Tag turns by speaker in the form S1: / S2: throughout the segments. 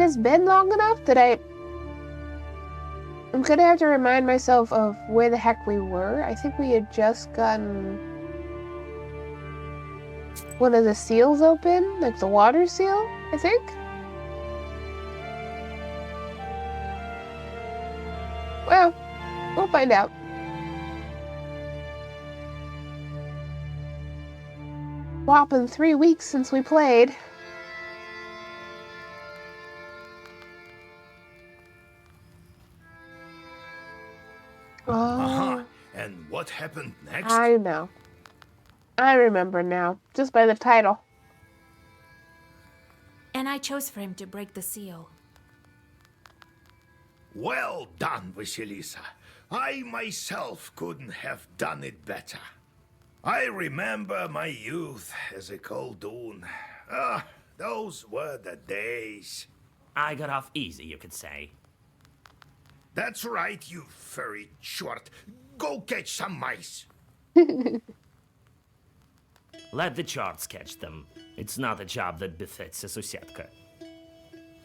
S1: has been long enough that I'm gonna have to remind myself of where the heck we were. I think we had just gotten one of the seals open, like the water seal, I think. Well, we'll find out. Whopping 3 weeks since we played. Oh,
S2: And what happened next?
S1: I know. I remember now, just by the title.
S3: And I chose for him to break the seal.
S2: Well done, Vasilisa. I myself couldn't have done it better. I remember my youth as a Khaldun. Ah, those were the days.
S4: I got off easy, you could say.
S2: That's right, you furry short. Go catch some mice.
S4: Let the charts catch them. It's not a job that befits a Susietka.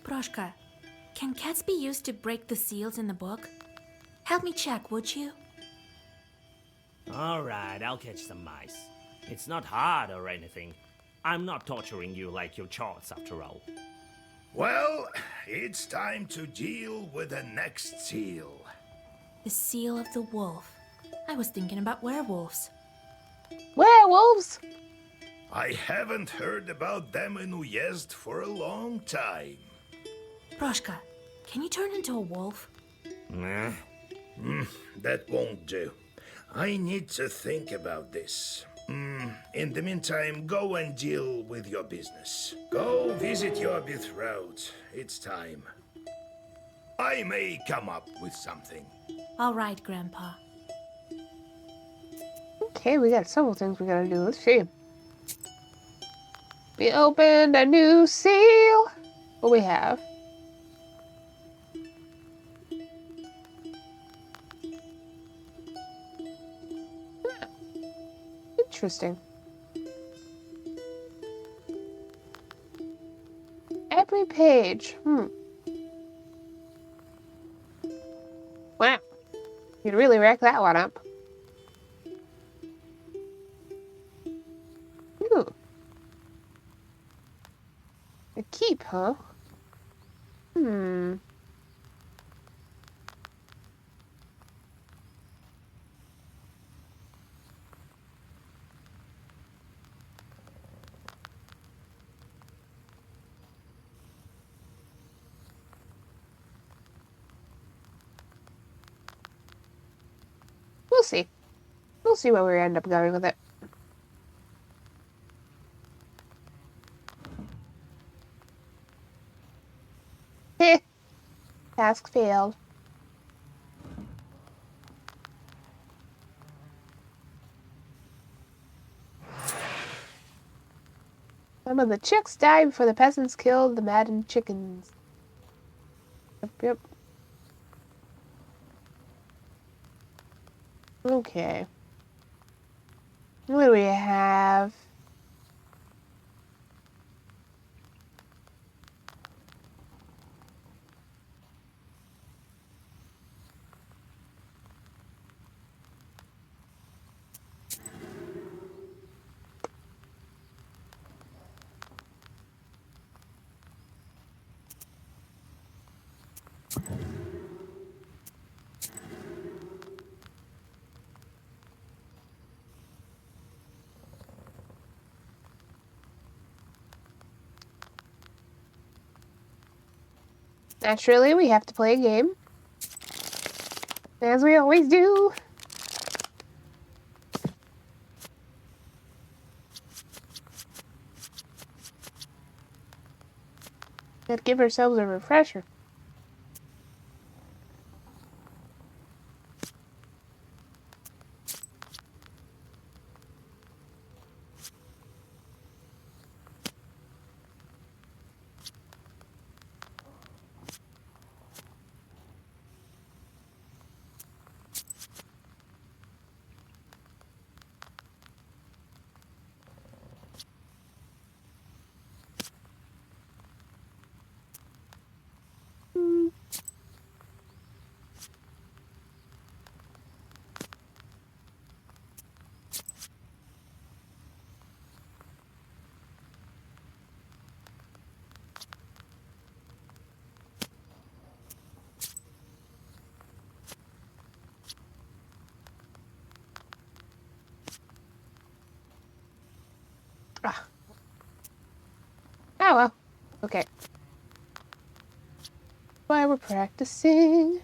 S3: Proshka, can cats be used to break the seals in the book? Help me check, would you?
S4: Alright, I'll catch some mice. It's not hard or anything. I'm not torturing you like your charts, after all.
S2: Well, it's time to deal with the next seal.
S3: The seal of the wolf. I was thinking about werewolves.
S1: Werewolves!
S2: I haven't heard about them in Uyezd for a long time.
S3: Proshka, can you turn into a wolf?
S4: Nah.
S2: That won't do. I need to think about this. In the meantime, go and deal with your business. Go visit your betrothed. It's time. I may come up with something.
S3: All right, Grandpa.
S1: Okay, we got several things we gotta do. Let's see. We opened a new seal. What we have? Huh. Interesting. Every page. Wow. You'd really rack that one up. Ooh. A keep, huh? We'll see. We'll see where we end up going with it. Heh. Task failed. Some of the chicks died before the peasants killed the maddened chickens. Yep. Okay. What do we have? Naturally, we have to play a game. As we always do. Gotta give ourselves a refresher. Okay. Why we're practicing.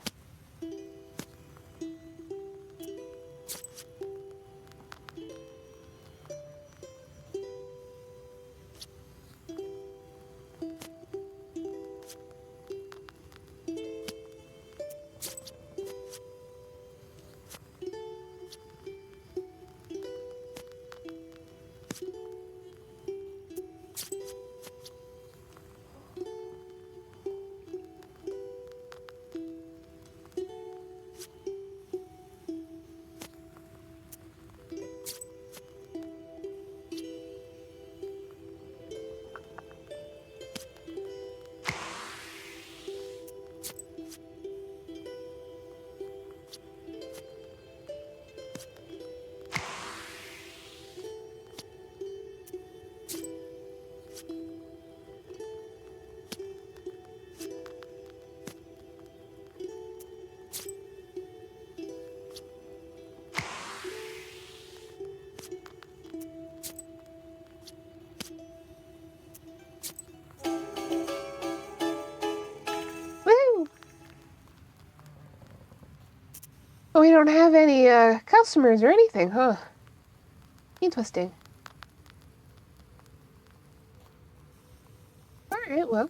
S1: Woo! Oh, we don't have any customers or anything, huh? Interesting. Alright, well.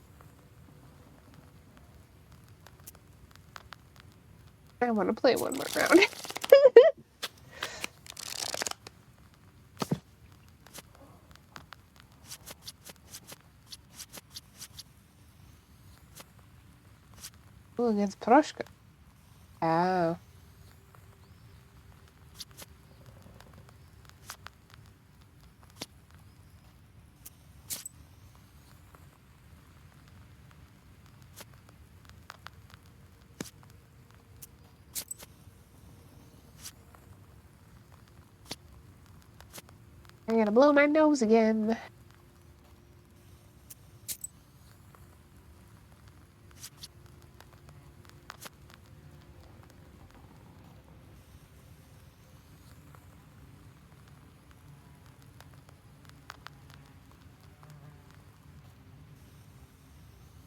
S1: I want to play one more round. Ooh, against Proshka. Oh. I gotta blow my nose again.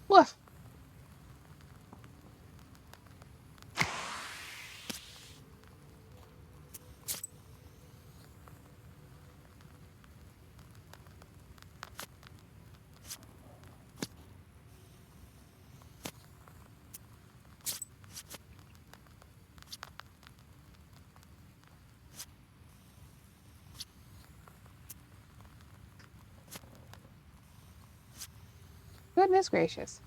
S1: Woof. Goodness gracious.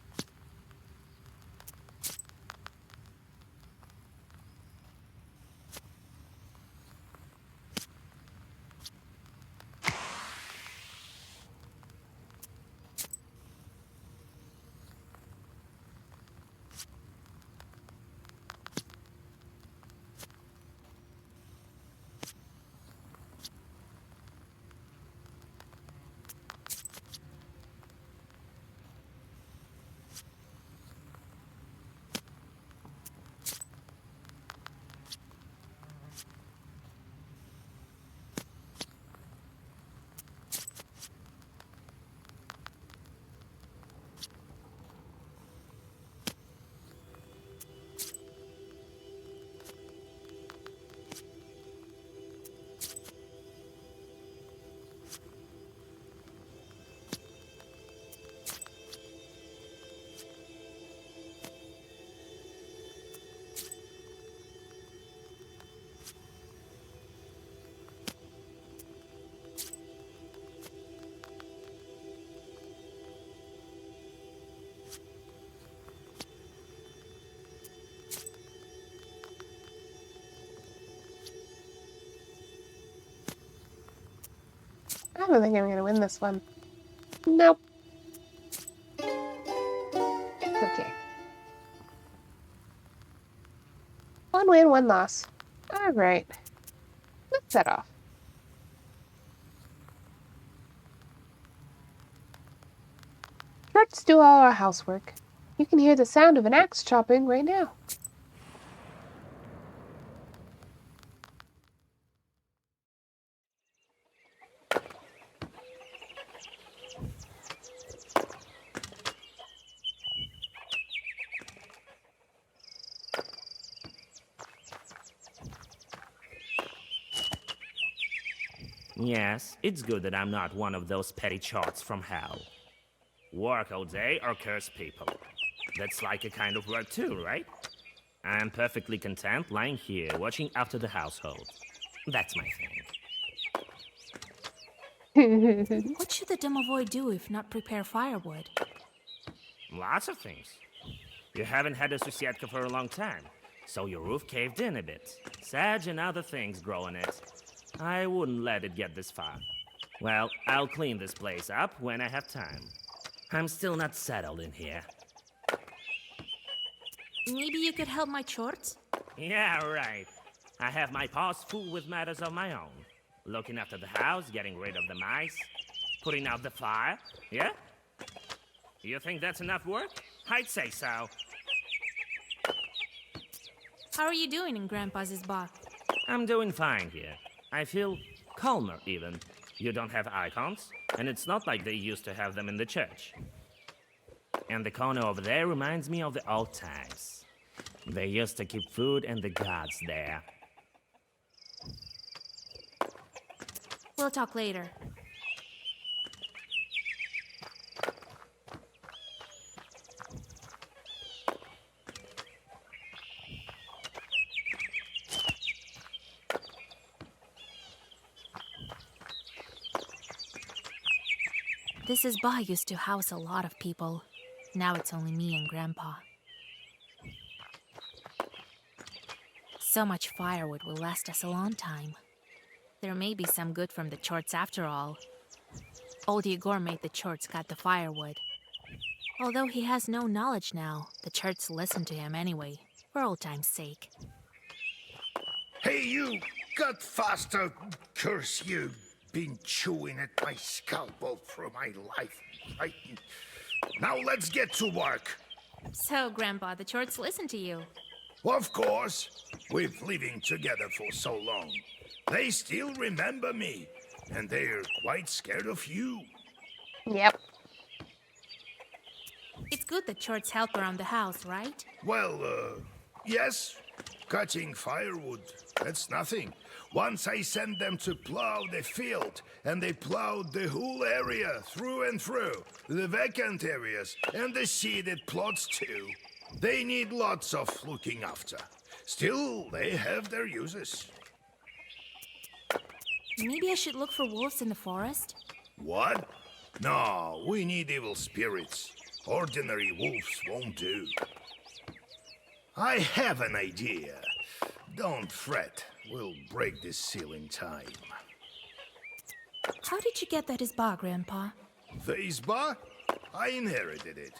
S1: I don't think I'm gonna win this one. Nope. Okay. One win, one loss. Alright. Let's set off. Let's do all our housework. You can hear the sound of an axe chopping right now.
S4: Yes, it's good that I'm not one of those petty charts from hell. Work all day or curse people. That's like a kind of work too, right? I'm perfectly content lying here watching after the household. That's my thing.
S3: What should the domovoi do if not prepare firewood?
S4: Lots of things. You haven't had a susietka for a long time, so your roof caved in a bit. Sedge and other things grow in it. I wouldn't let it get this far. Well, I'll clean this place up when I have time. I'm still not settled in here.
S3: Maybe you could help my chores?
S4: Yeah, right. I have my paws full with matters of my own. Looking after the house, getting rid of the mice, putting out the fire, yeah? You think that's enough work? I'd say so.
S3: How are you doing in Grandpa's bar?
S4: I'm doing fine here. I feel calmer, even. You don't have icons, and it's not like they used to have them in the church. And the corner over there reminds me of the old times. They used to keep food and the gods there.
S3: We'll talk later. This bar used to house a lot of people. Now it's only me and Grandpa. So much firewood will last us a long time. There may be some good from the chorts after all. Old Igor made the chorts cut the firewood. Although he has no knowledge now, the chorts listen to him anyway, for old time's sake.
S2: Hey, you! Cut faster! Curse you! Been chewing at my scalp all through my life. Now let's get to work.
S3: So, Grandpa, the chorts listen to you.
S2: Of course. We've living together for so long. They still remember me, and they're quite scared of you.
S1: Yep.
S3: It's good that chorts help around the house, right?
S2: Well, yes. Cutting firewood, that's nothing. Once I sent them to plow the field, and they plowed the whole area through and through, the vacant areas, and the seeded plots too. They need lots of looking after. Still, they have their uses.
S3: Maybe I should look for wolves in the forest?
S2: What? No, we need evil spirits. Ordinary wolves won't do. I have an idea. Don't fret. We'll break this seal in time.
S3: How did you get that bar, Grandpa?
S2: The Izba? I inherited it.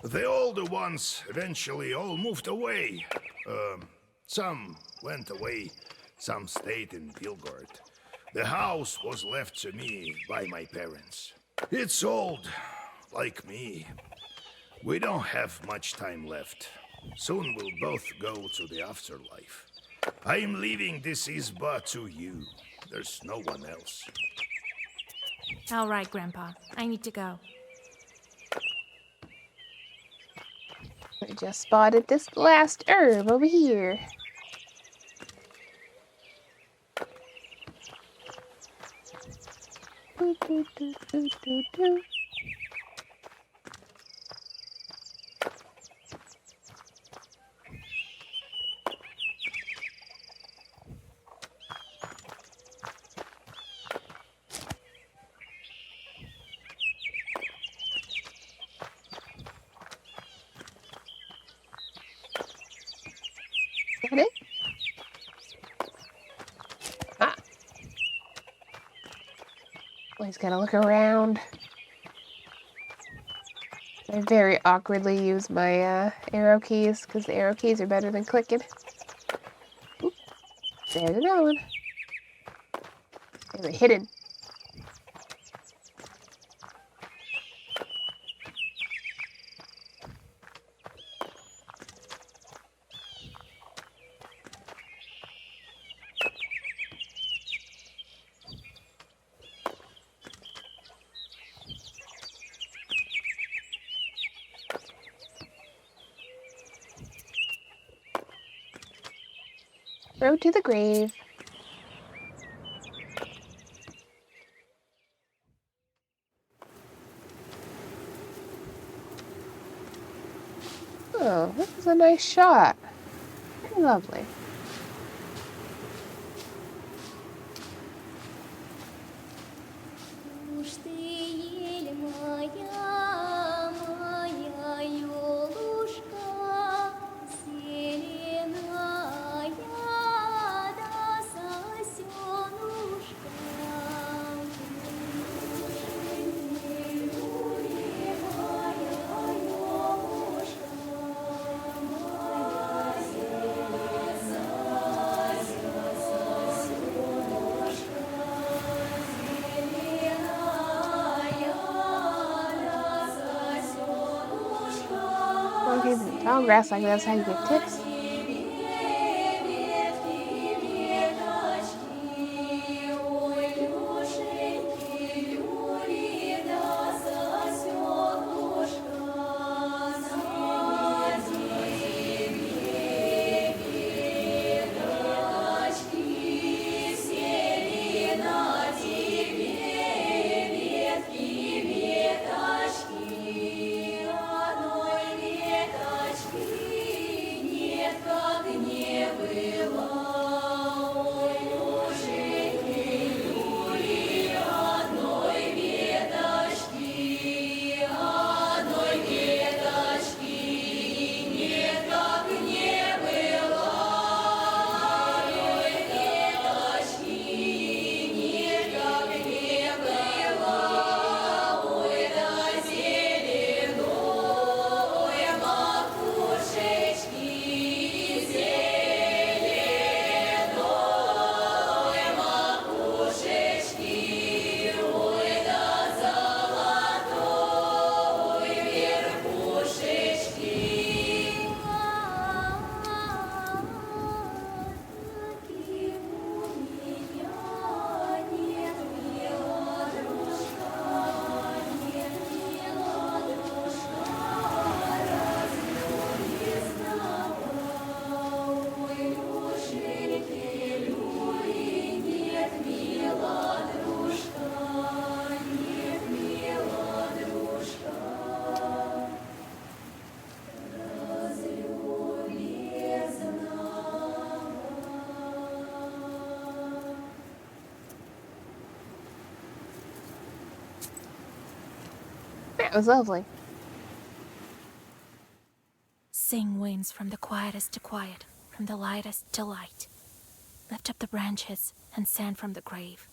S2: The older ones eventually all moved away. Some went away, some stayed in Vilgord. The house was left to me by my parents. It's old, like me. We don't have much time left. Soon we'll both go to the afterlife. I'm leaving this Izba to you. There's no one else.
S3: All right, Grandpa. I need to go.
S1: I just spotted this last herb over here. Doo, doo, doo, doo, doo, doo. Got it? Ah. Always gotta look around. I very awkwardly use my arrow keys because the arrow keys are better than clicking. Oop. There's another one. They were hidden. Road to the grave. Oh, this is a nice shot. Very lovely.
S5: Уж ты, ель моя, моя елушка, зеленая, да сосенушка.
S1: Okay, the tall grass like that's how you get ticks. That was lovely.
S3: Sing winds from the quietest to quiet, from the lightest to light. Lift up the branches and sand from the grave.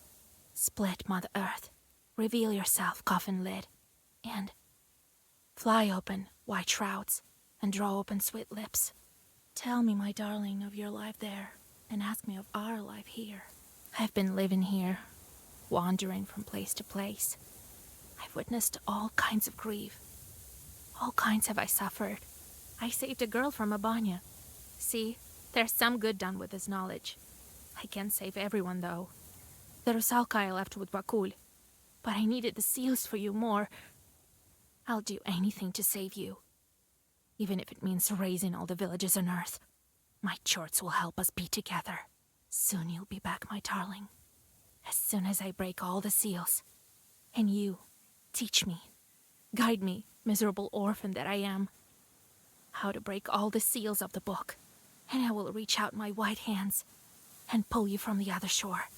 S3: Split, Mother Earth. Reveal yourself, coffin lid. And fly open, white shrouds, and draw open sweet lips. Tell me, my darling, of your life there, and ask me of our life here. I've been living here, wandering from place to place. I've witnessed all kinds of grief. All kinds have I suffered. I saved a girl from a banya. See, there's some good done with this knowledge. I can't save everyone, though. The Rusalka I left with Vakul. But I needed the seals for you more. I'll do anything to save you. Even if it means raising all the villages on Earth. My Chorts will help us be together. Soon you'll be back, my darling. As soon as I break all the seals. And you, teach me. Guide me, miserable orphan that I am. How to break all the seals of the book. And I will reach out my white hands and pull you from the other shore.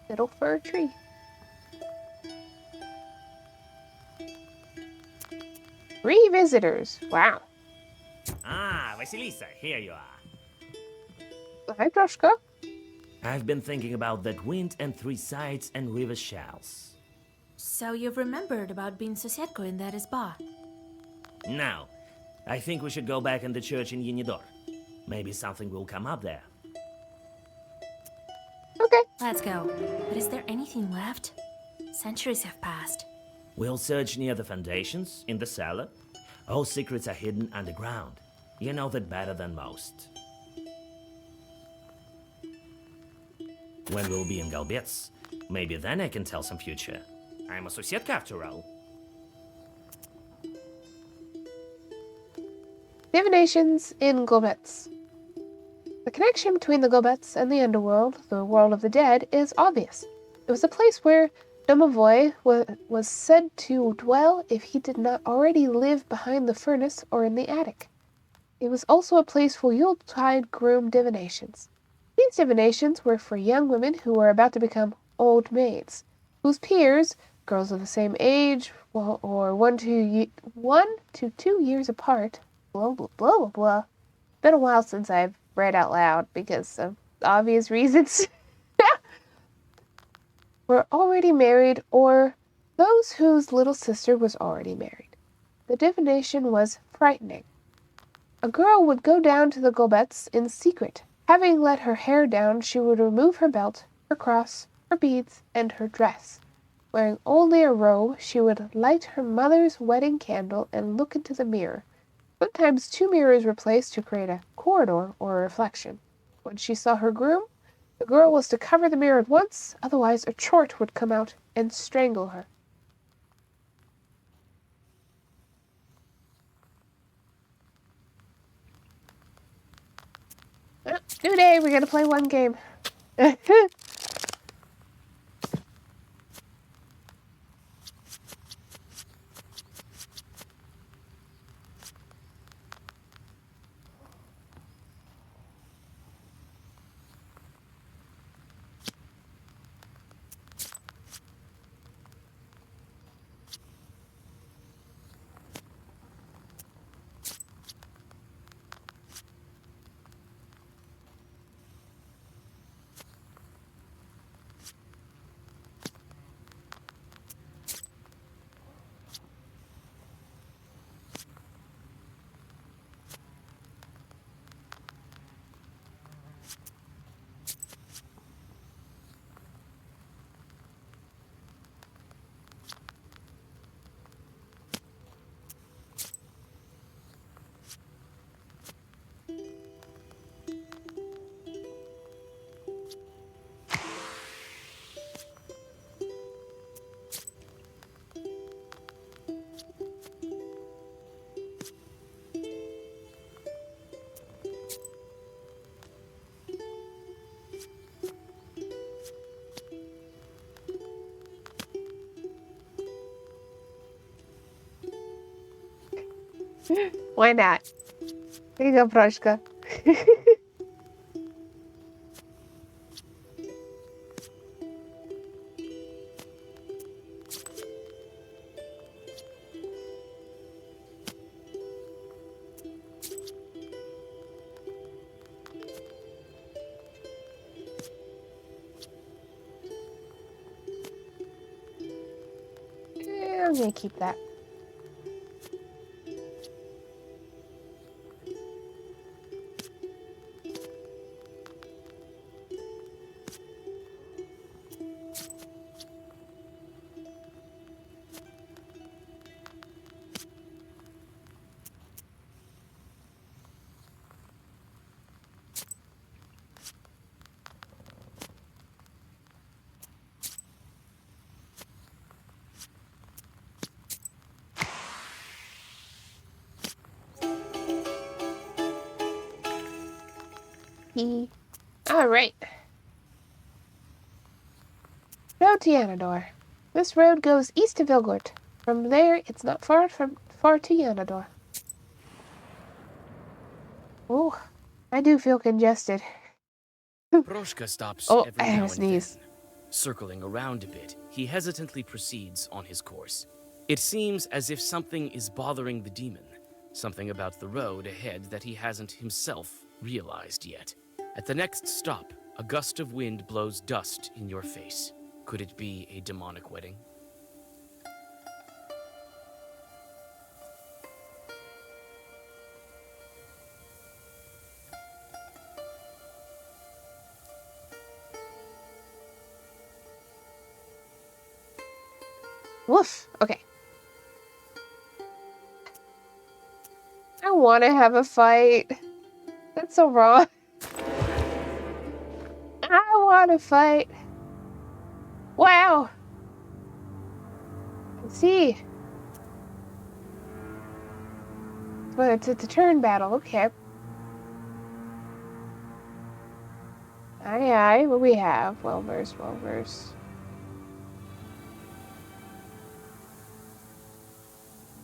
S1: Little fir tree. Three visitors. Wow.
S4: Ah, Vasilisa, here you are.
S1: Hi, Droshka.
S4: I've been thinking about that wind and three sides and river shells.
S3: So you've remembered about being Sosiedko in that spa?
S4: Now, I think we should go back in the church in Yinidor. Maybe something will come up there.
S1: Okay.
S3: Let's go. But is there anything left? Centuries have passed.
S4: We'll search near the foundations, in the cellar. All secrets are hidden underground. You know that better than most. When we'll be in Galbets, maybe then I can tell some future. I'm a Sosietka after all.
S1: Divinations in Gobets. The connection between the Gobets and the underworld, the world of the dead, is obvious. It was a place where Domovoy was said to dwell if he did not already live behind the furnace or in the attic. It was also a place for Yuletide groom divinations. These divinations were for young women who were about to become old maids, whose peers, girls of the same age, or 1 to 2 years apart, blah, blah, blah, blah, blah. Been a while since I've read out loud because of obvious reasons. Were already married, or those whose little sister was already married. The divination was frightening. A girl would go down to the Gobets in secret. Having let her hair down, she would remove her belt, her cross, her beads, and her dress. Wearing only a robe, she would light her mother's wedding candle and look into the mirror. Sometimes 2 mirrors were placed to create a corridor or a reflection. When she saw her groom, the girl was to cover the mirror at once, otherwise a chort would come out and strangle her. New day, we're gonna play one game. Why not? Here you go, Proshka. I'm gonna keep that. Alright. Road to Yanador. This road goes east of Vilgort. From there, it's not far to Yanador. Oh, I do feel congested.
S6: Proshka stops
S1: Oh,
S6: every
S1: I have
S6: now
S1: a
S6: and
S1: sneeze.
S6: then. Circling around a bit, he hesitantly proceeds on his course. It seems as if something is bothering the demon, something about the road ahead that he hasn't himself realized yet. At the next stop, a gust of wind blows dust in your face. Could it be a demonic wedding?
S1: Woof. Okay. I want to have a fight. That's so wrong. I want to fight. Wow. I see. But it's a turn battle. Okay. Aye, aye. What we have? Well versed, well versed.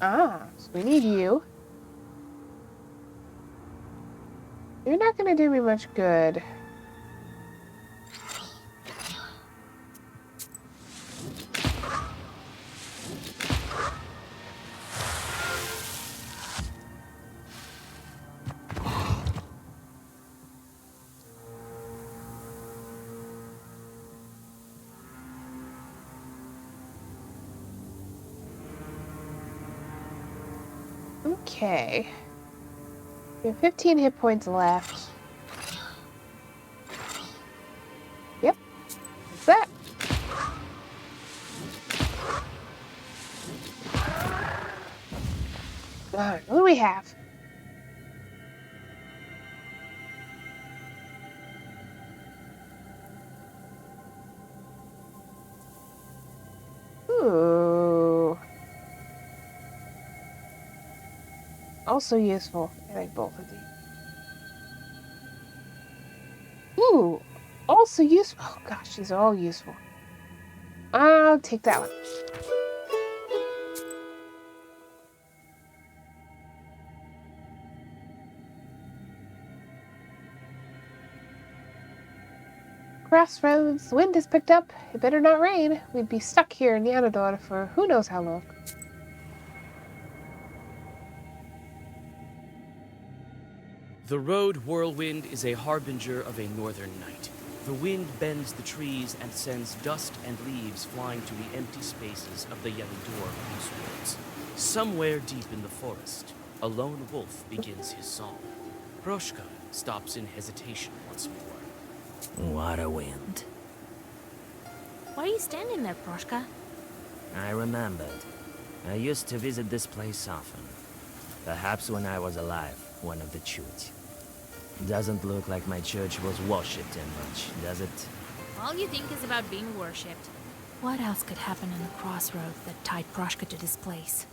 S1: Ah, so we need you. You're not gonna do me much good. Okay. We have 15 hit points left. Yep. That's that. Alright, what do we have? Ooh. Also useful. I like both of these. Ooh. Also useful. Oh gosh, these are all useful. I'll take that one. Crossroads. The wind has picked up. It better not rain. We'd be stuck here in the Anador for who knows how long.
S6: The road whirlwind is a harbinger of a northern night. The wind bends the trees and sends dust and leaves flying to the empty spaces of the Yelidor eastwards. Somewhere deep in the forest, a lone wolf begins his song. Proshka stops in hesitation once more.
S4: What a wind.
S3: Why are you standing there, Proshka?
S4: I remembered. I used to visit this place often. Perhaps when I was alive, one of the church. Doesn't look like my church was worshipped in much, does it?
S3: All you think is about being worshipped. What else could happen in the crossroads that tied Proshka to this place?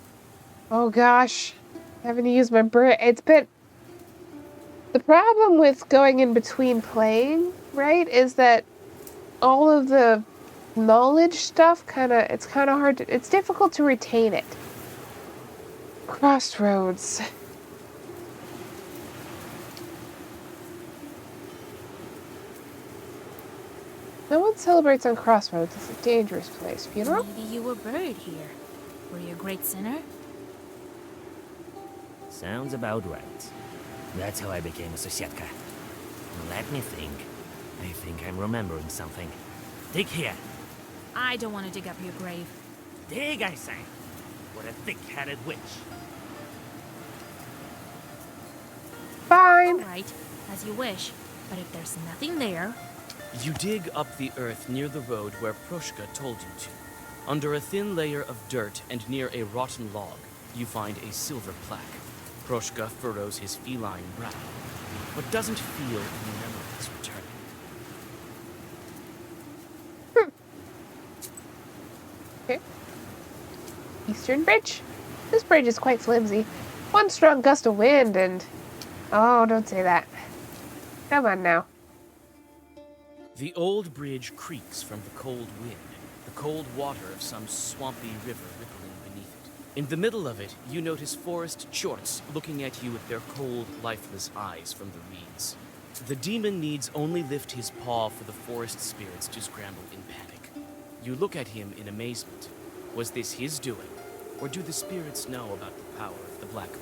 S1: Oh gosh. Having to use my brain. It's been... The problem with going in between playing, right, is that all of the knowledge stuff it's kind of hard to... It's difficult to retain it. Crossroads. No one celebrates on Crossroads. It's a dangerous place. Funeral?
S3: Maybe you were buried here. Were you a great sinner?
S4: Sounds about right. That's how I became a Sosietka. Let me think. I think I'm remembering something. Dig here.
S3: I don't want to dig up your grave.
S4: Dig, I say. What a thick-headed witch.
S1: Fine.
S3: All right, as you wish. But if there's nothing there...
S6: You dig up the earth near the road where Proshka told you to. Under a thin layer of dirt and near a rotten log, you find a silver plaque. Proshka furrows his feline brow, but doesn't feel any memories returning.
S1: Okay. Eastern Bridge. This bridge is quite flimsy. One strong gust of wind and... Oh, don't say that. Come on now.
S6: The old bridge creaks from the cold wind, the cold water of some swampy river rippling beneath it. In the middle of it, you notice forest chorts looking at you with their cold, lifeless eyes from the reeds. The demon needs only lift his paw for the forest spirits to scramble in panic. You look at him in amazement. Was this his doing? Or do the spirits know about the power of the Black Book?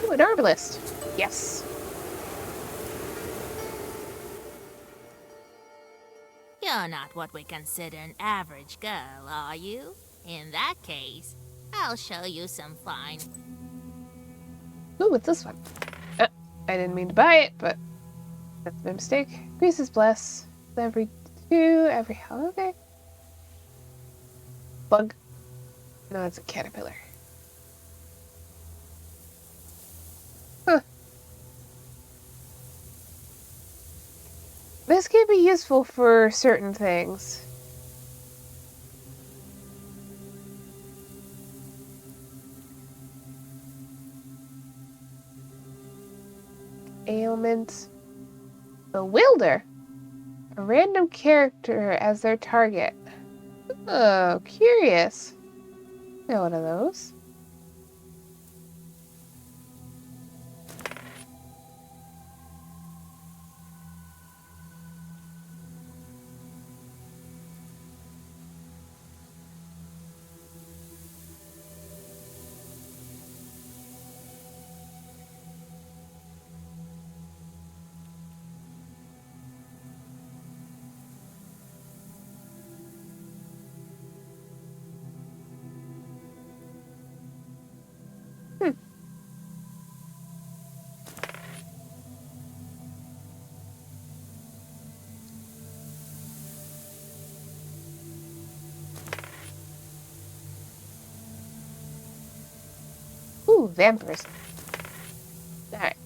S1: Ooh, an herbalist. Yes.
S3: You're not what we consider an average girl, are you? In that case, I'll show you some fine.
S1: Ooh, what's this one? I didn't mean to buy it, but that's my mistake. Grease is bless. Every okay. Bug. No, it's a caterpillar. Huh. This can be useful for certain things. Ailment. Bewilder. A random character as their target. Oh, curious. Got one of those. Ooh, vampires. Alright.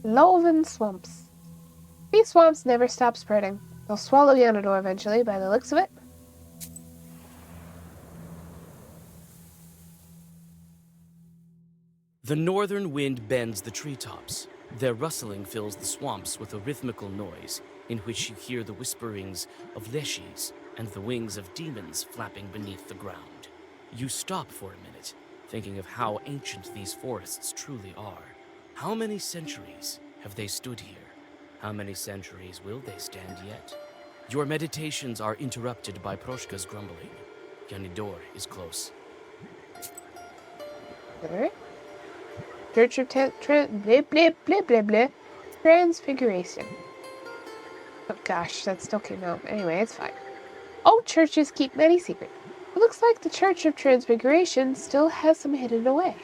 S1: Loven swamps. These swamps never stop spreading. They'll swallow Yanador eventually, by the looks of it.
S6: The northern wind bends the treetops. Their rustling fills the swamps with a rhythmical noise, in which you hear the whisperings of leshies and the wings of demons flapping beneath the ground. You stop for a minute, thinking of how ancient these forests truly are. How many centuries have they stood here? How many centuries will they stand yet? Your meditations are interrupted by Proshka's grumbling. Yanidor is close.
S1: Alright. Church of Transfiguration. Oh gosh, that still came out. Anyway, it's fine. Old churches keep many secrets. It looks like the Church of Transfiguration still has some hidden away.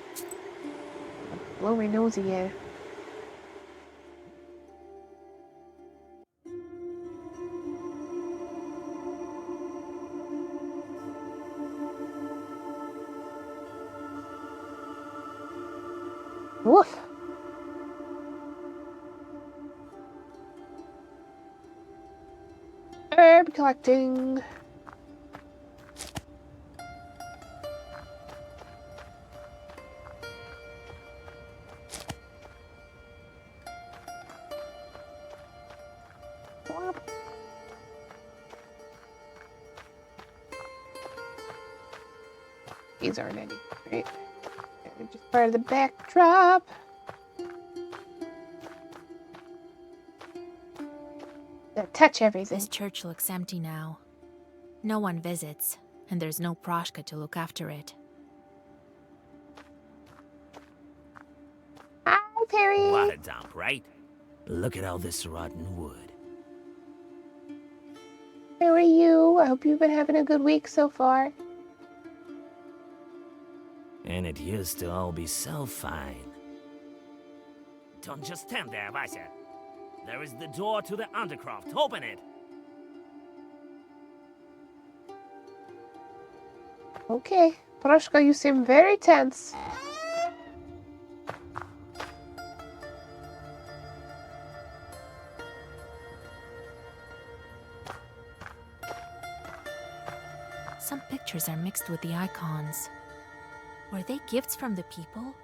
S1: Blow my nose again. Woof. Herb collecting. These aren't any, right? They're just part of the backdrop. Touch everything.
S3: This church looks empty now. No one visits, and there's no Proshka to look after it.
S1: Hi, Perry.
S4: What a dump, right? Look at all this rotten wood.
S1: How are you? I hope you've been having a good week so far.
S4: And it used to all be so fine. Don't just stand there, Vasia. There is the door to the Undercroft. Open it!
S1: Okay. Proshka, you seem very tense.
S3: Some pictures are mixed with the icons. Were they gifts from the people?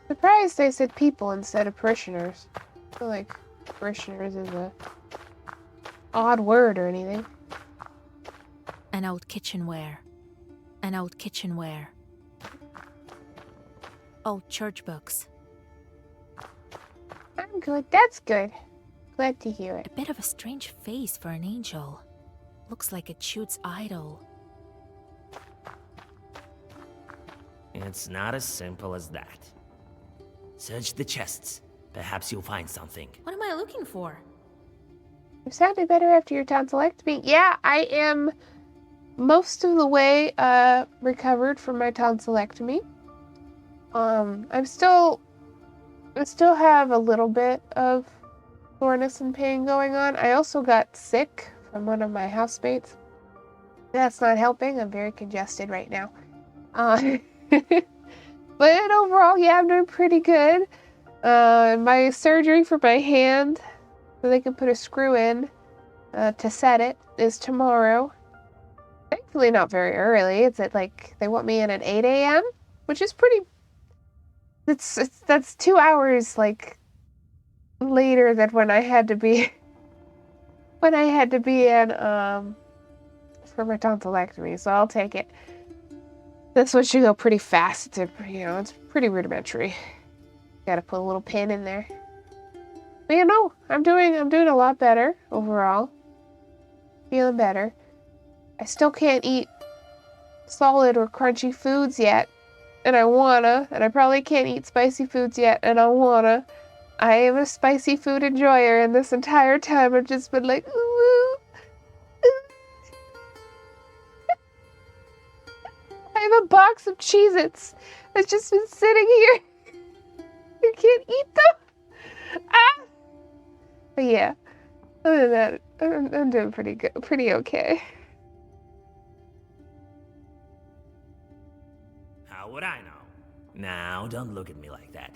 S1: Surprised they said people instead of parishioners. I feel like parishioners is a odd word or anything.
S3: An old kitchenware. An old kitchenware. Old church books.
S1: I'm good. That's good. Glad to hear it.
S3: A bit of a strange face for an angel. Looks like a Chute's idol.
S4: It's not as simple as that. Search the chests. Perhaps you'll find something.
S3: What am I looking for?
S1: You sounded better after your tonsillectomy. Yeah, I am most of the way recovered from my tonsillectomy. I still have a little bit of soreness and pain going on. I also got sick from one of my housemates. That's not helping. I'm very congested right now. But overall, yeah, I'm doing pretty good. My surgery for my hand, so they can put a screw in to set it, is tomorrow. Thankfully not very early. It's at they want me in at 8 a.m., which is pretty... That's 2 hours, later than when I had to be... when I had to be in, for my tonsillectomy, so I'll take it. This one should go pretty fast. It's pretty rudimentary. Gotta put a little pin in there. But I'm doing a lot better overall. Feeling better. I still can't eat solid or crunchy foods yet. And I wanna. And I probably can't eat spicy foods yet. And I wanna. I am a spicy food enjoyer. And this entire time I've just been like, ooh. I have a box of Cheez-Its that's just been sitting here. I can't eat them. Ah! But yeah, other than that, I'm doing pretty good, pretty okay.
S4: How would I know? Now, don't look at me like that.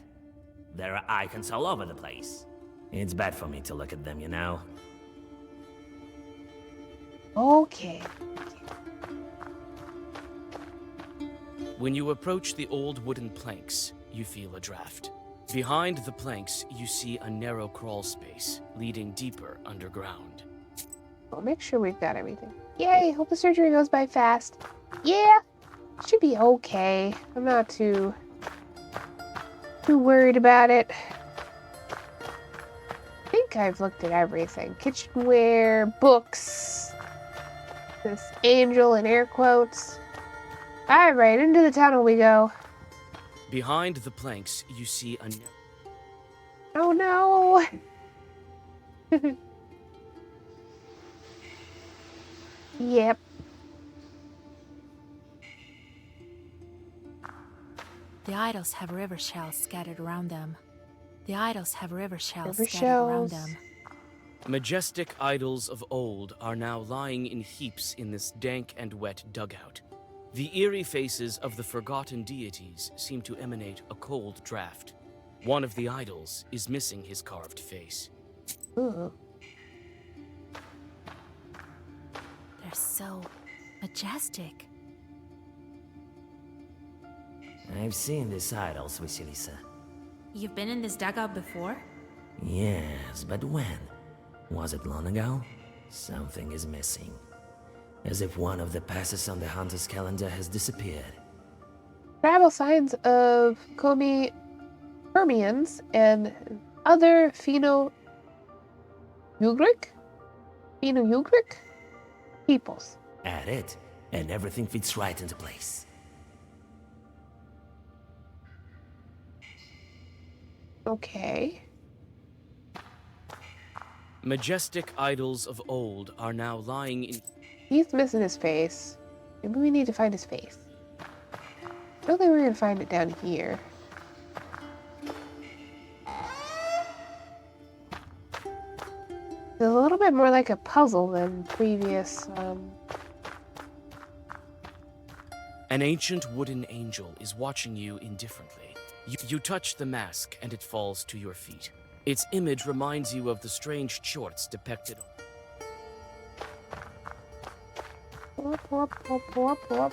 S4: There are icons all over the place. It's bad for me to look at them, you know?
S1: Okay.
S6: When you approach the old wooden planks, you feel a draft. Behind the planks, you see a narrow crawl space leading deeper underground.
S1: We'll make sure we've got everything. Yay, hope the surgery goes by fast. Yeah, should be okay. I'm not too worried about it. I think I've looked at everything. Kitchenware, books, this angel in air quotes. All right, into the tunnel we go.
S6: Behind the planks, you see a...
S1: Oh no! Yep.
S3: The idols have river shells scattered around them. The idols have river shells
S1: River
S3: scattered around
S1: shells.
S3: them.
S6: Majestic idols of old are now lying in heaps in this dank and wet dugout. The eerie faces of the forgotten deities seem to emanate a cold draft. One of the idols is missing his carved face.
S1: Ooh.
S3: They're so majestic.
S4: I've seen these idols, Vasilisa.
S3: You've been in this dugout before?
S4: Yes, but when? Was it long ago? Something is missing. As if one of the passes on the hunter's calendar has disappeared.
S1: Travel signs of Komi Permians and other Pheno-Ugric peoples.
S4: Add it, and everything fits right into place.
S1: Okay.
S6: Majestic idols of old are now lying in...
S1: He's missing his face. Maybe we need to find his face. I don't think we're gonna find it down here. It's a little bit more like a puzzle than previous,
S6: An ancient wooden angel is watching you indifferently. You touch the mask and it falls to your feet. Its image reminds you of the strange chorts depicted on...
S1: Whoop, whoop, whoop, whoop, whoop.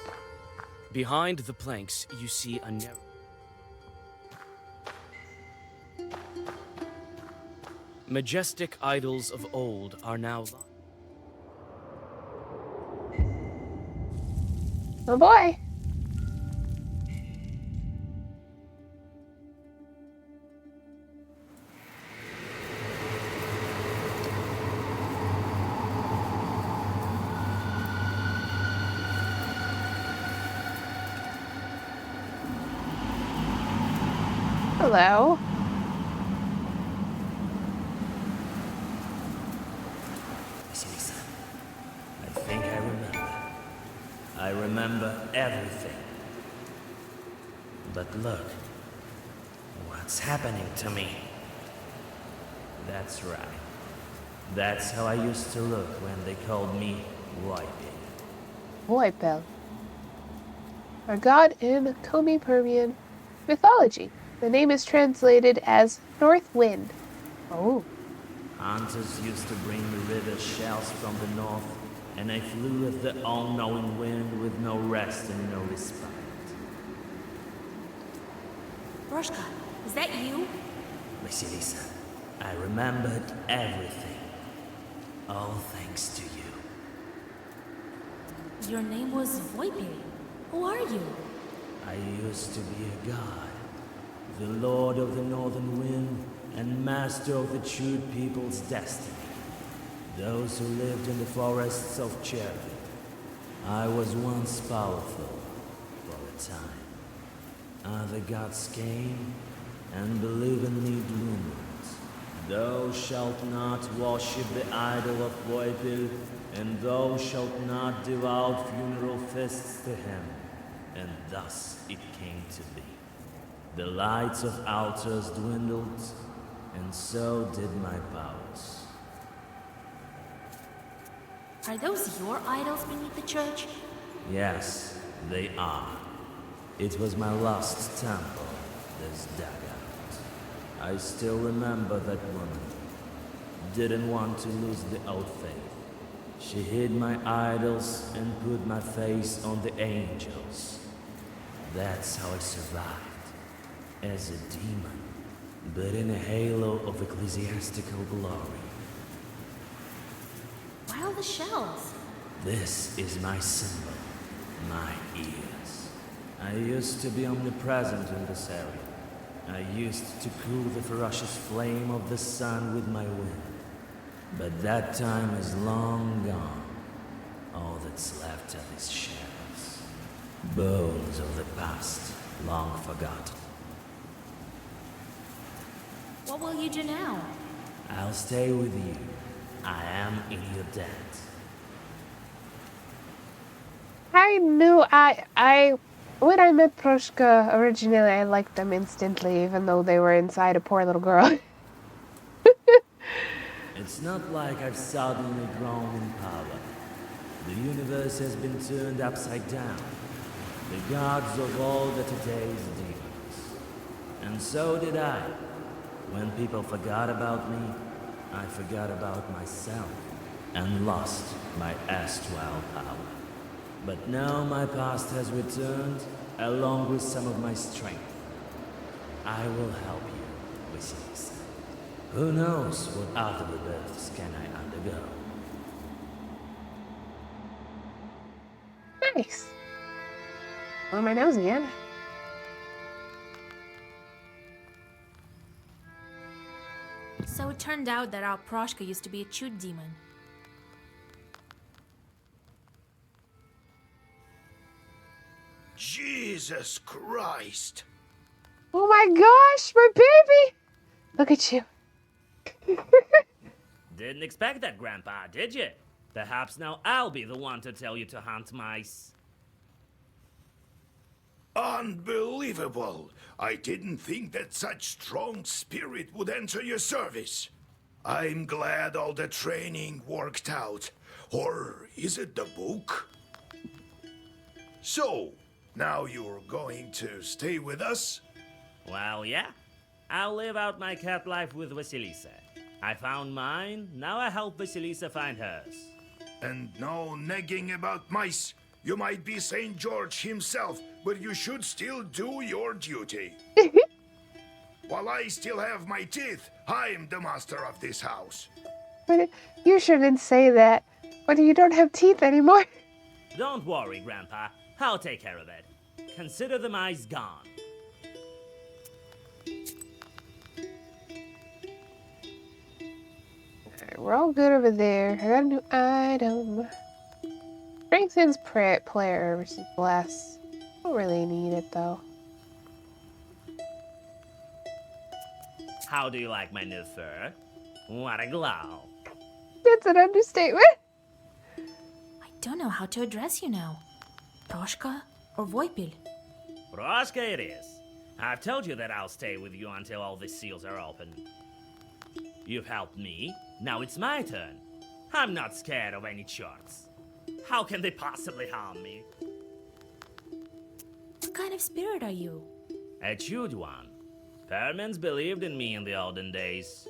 S6: Behind the planks, you see a narrow... Majestic idols of old are now...
S1: Oh boy. Hello.
S4: Vasilisa, I think I remember. I remember everything. But look, what's happening to me? That's right. That's how I used to look when they called me Whitey.
S1: Voipel. A god in Komi-Permian mythology. The name is translated as North Wind. Oh.
S4: Hunters used to bring the river shells from the north, and I flew with the all-knowing wind with no rest and no respite.
S3: Roshka, is that you?
S4: Vasilisa, I remembered everything. All thanks to you.
S3: Your name was Voipil. Who are you?
S4: I used to be a god, the lord of the northern wind and master of the true people's destiny. Those who lived in the forests of Cherry. I was once powerful for a time. Other gods came and believingly bloomed. Thou shalt not worship the idol of Voipil, and thou shalt not devote funeral feasts to him. And thus it came to be. The lights of altars dwindled, and so did my powers.
S3: Are those your idols beneath the church?
S4: Yes, they are. It was my lost temple, this dugout. I still remember that woman. Didn't want to lose the old faith. She hid my idols and put my face on the angels. That's how I survived. As a demon, but in a halo of ecclesiastical glory.
S3: Why all the shells?
S4: This is my symbol, my ears. I used to be omnipresent in this area. I used to cool the ferocious flame of the sun with my wind. But that time is long gone. All that's left are these shells. Bones of the past, long forgotten.
S3: What will you do now?
S4: I'll stay with you. I am in your debt.
S1: I knew when I met Proshka originally, I liked them instantly, even though they were inside a poor little girl.
S4: It's not like I've suddenly grown in power. The universe has been turned upside down. The gods of all the today's demons. And so did I. When people forgot about me, I forgot about myself and lost my erstwhile power. But now my past has returned, along with some of my strength. I will help you, Vasilisa. Who knows what other rebirths can I undergo?
S1: Nice. Blow my nose again.
S3: So it turned out that our Proshka used to be a chute demon.
S2: Jesus Christ!
S1: Oh my gosh, my baby! Look at you.
S4: Didn't expect that, Grandpa, did you? Perhaps now I'll be the one to tell you to hunt mice.
S2: Unbelievable! I didn't think that such strong spirit would enter your service. I'm glad all the training worked out. Or is it the book? So, now you're going to stay with us?
S4: Well, yeah. I'll live out my cat life with Vasilisa. I found mine, now I help Vasilisa find hers.
S2: And no nagging about mice. You might be St. George himself, but you should still do your duty. While I still have my teeth, I'm the master of this house.
S1: But you shouldn't say that when you don't have teeth anymore.
S4: Don't worry, Grandpa. I'll take care of it. Consider the mice gone.
S1: Alright, we're all good over there. I got a new item. Strengthens player versus bless. Don't really need it though.
S4: How do you like my new fur? What a glow.
S1: That's an understatement.
S3: I don't know how to address you now. Proshka or Voipil?
S4: Roshka it is. I've told you that I'll stay with you until all the seals are open. You've helped me, now it's my turn. I'm not scared of any charts. How can they possibly harm me?
S3: What kind of spirit are you?
S4: A chewed one. Permans believed in me in the olden days.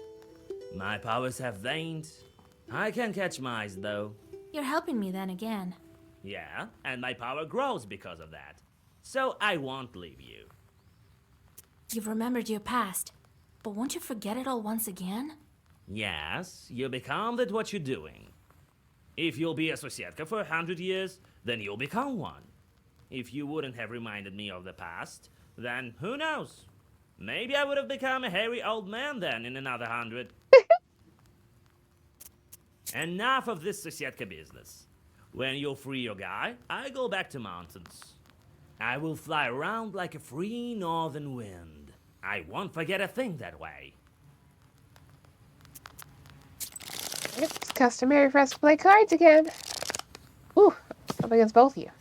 S4: My powers have waned. I can catch mice, though.
S3: You're helping me then again.
S4: Yeah, and my power grows because of that. So I won't leave you.
S3: You've remembered your past, but won't you forget it all once again?
S4: Yes, you become that what you're doing. If you'll be a Societka for 100 years, then you'll become one. If you wouldn't have reminded me of the past, then who knows? Maybe I would have become a hairy old man then in another 100. Enough of this Societka business. When you'll free your guy, I go back to mountains. I will fly around like a free northern wind. I won't forget a thing that way.
S1: It's customary for us to play cards again. Ooh, up against both of you.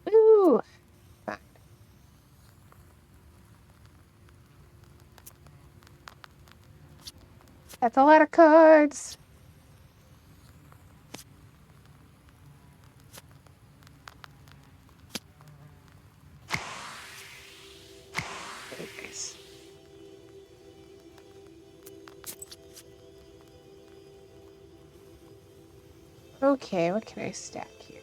S1: Ooh. Fine. That's a lot of cards. Very nice. Okay, what can I stack here?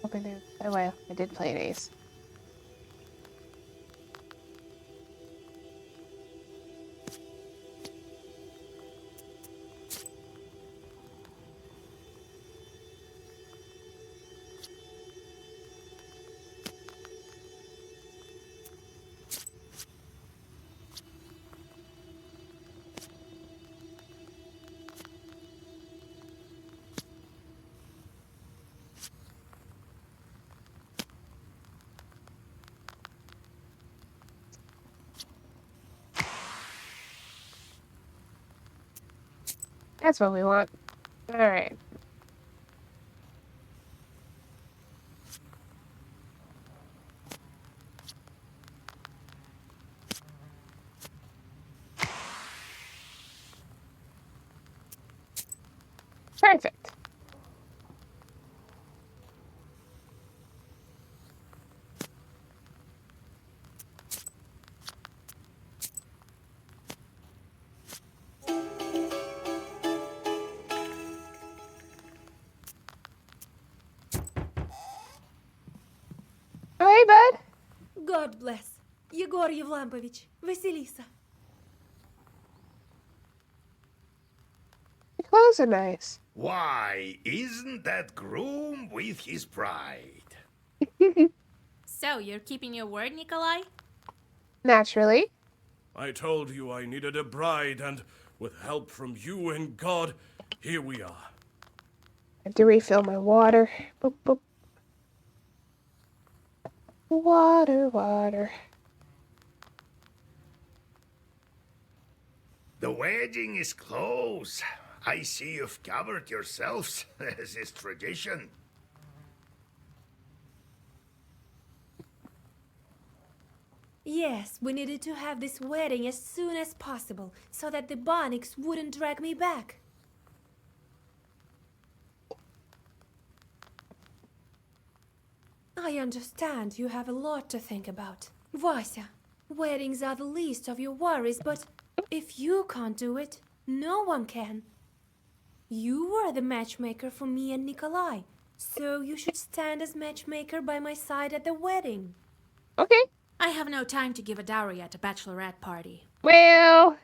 S1: Hoping there. Oh well, I did play an ace. That's what we want. Alright. Perfect. Oh, hey, bud.
S7: God bless. Yegor Yevlampovich, Vasilisa.
S1: Your clothes are nice.
S2: Why, isn't that groom with his bride?
S3: So, you're keeping your word, Nikolai?
S1: Naturally.
S8: I told you I needed a bride, and with help from you and God, here we are.
S1: I have to refill my water. Boop, boop. Water, water.
S2: The wedding is close. I see you've covered yourselves, as is tradition.
S7: Yes, we needed to have this wedding as soon as possible, so that the Bonnics wouldn't drag me back. I understand you have a lot to think about. Vasya, weddings are the least of your worries, but if you can't do it, no one can. You were the matchmaker for me and Nikolai, so you should stand as matchmaker by my side at the wedding.
S1: Okay.
S3: I have no time to give a dowry at a bachelorette party.
S1: Well,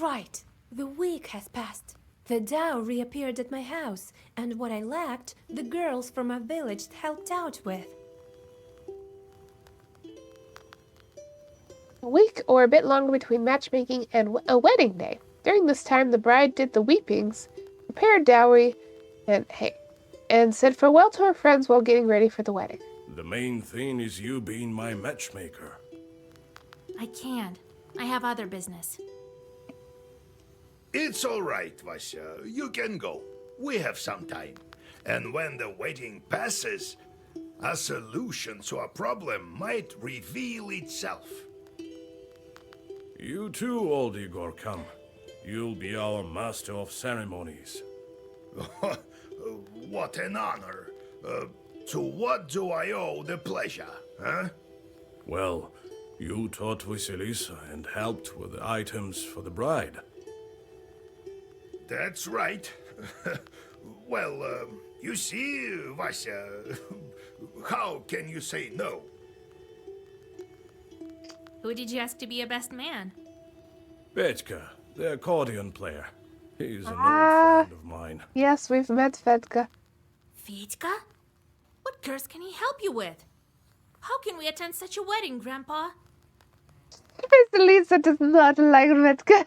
S7: Right. The week has passed. The dowry appeared at my house, and what I lacked, the girls from my village helped out with.
S1: a week or a bit longer between matchmaking and a wedding day. During this time, the bride did the weepings, prepared dowry, and said farewell to her friends while getting ready for the wedding.
S8: The main thing is you being my matchmaker.
S3: I can't. I have other business.
S2: It's all right, Vasya. You can go. We have some time. And when the wedding passes, a solution to a problem might reveal itself.
S8: You too, old Igor, come. You'll be our master of ceremonies.
S2: What an honor. To what do I owe the pleasure, huh?
S8: Well, you taught Vasilisa and helped with the items for the bride.
S2: That's right. Well, you see, Vasya, how can you say no?
S3: Who did you ask to be your best man?
S8: Petka, the accordion player. He's an old friend of mine.
S1: Yes, we've met Fedka.
S3: Fedka? What curse can he help you with? How can we attend such a wedding, Grandpa?
S1: Lisa does not like Fedka.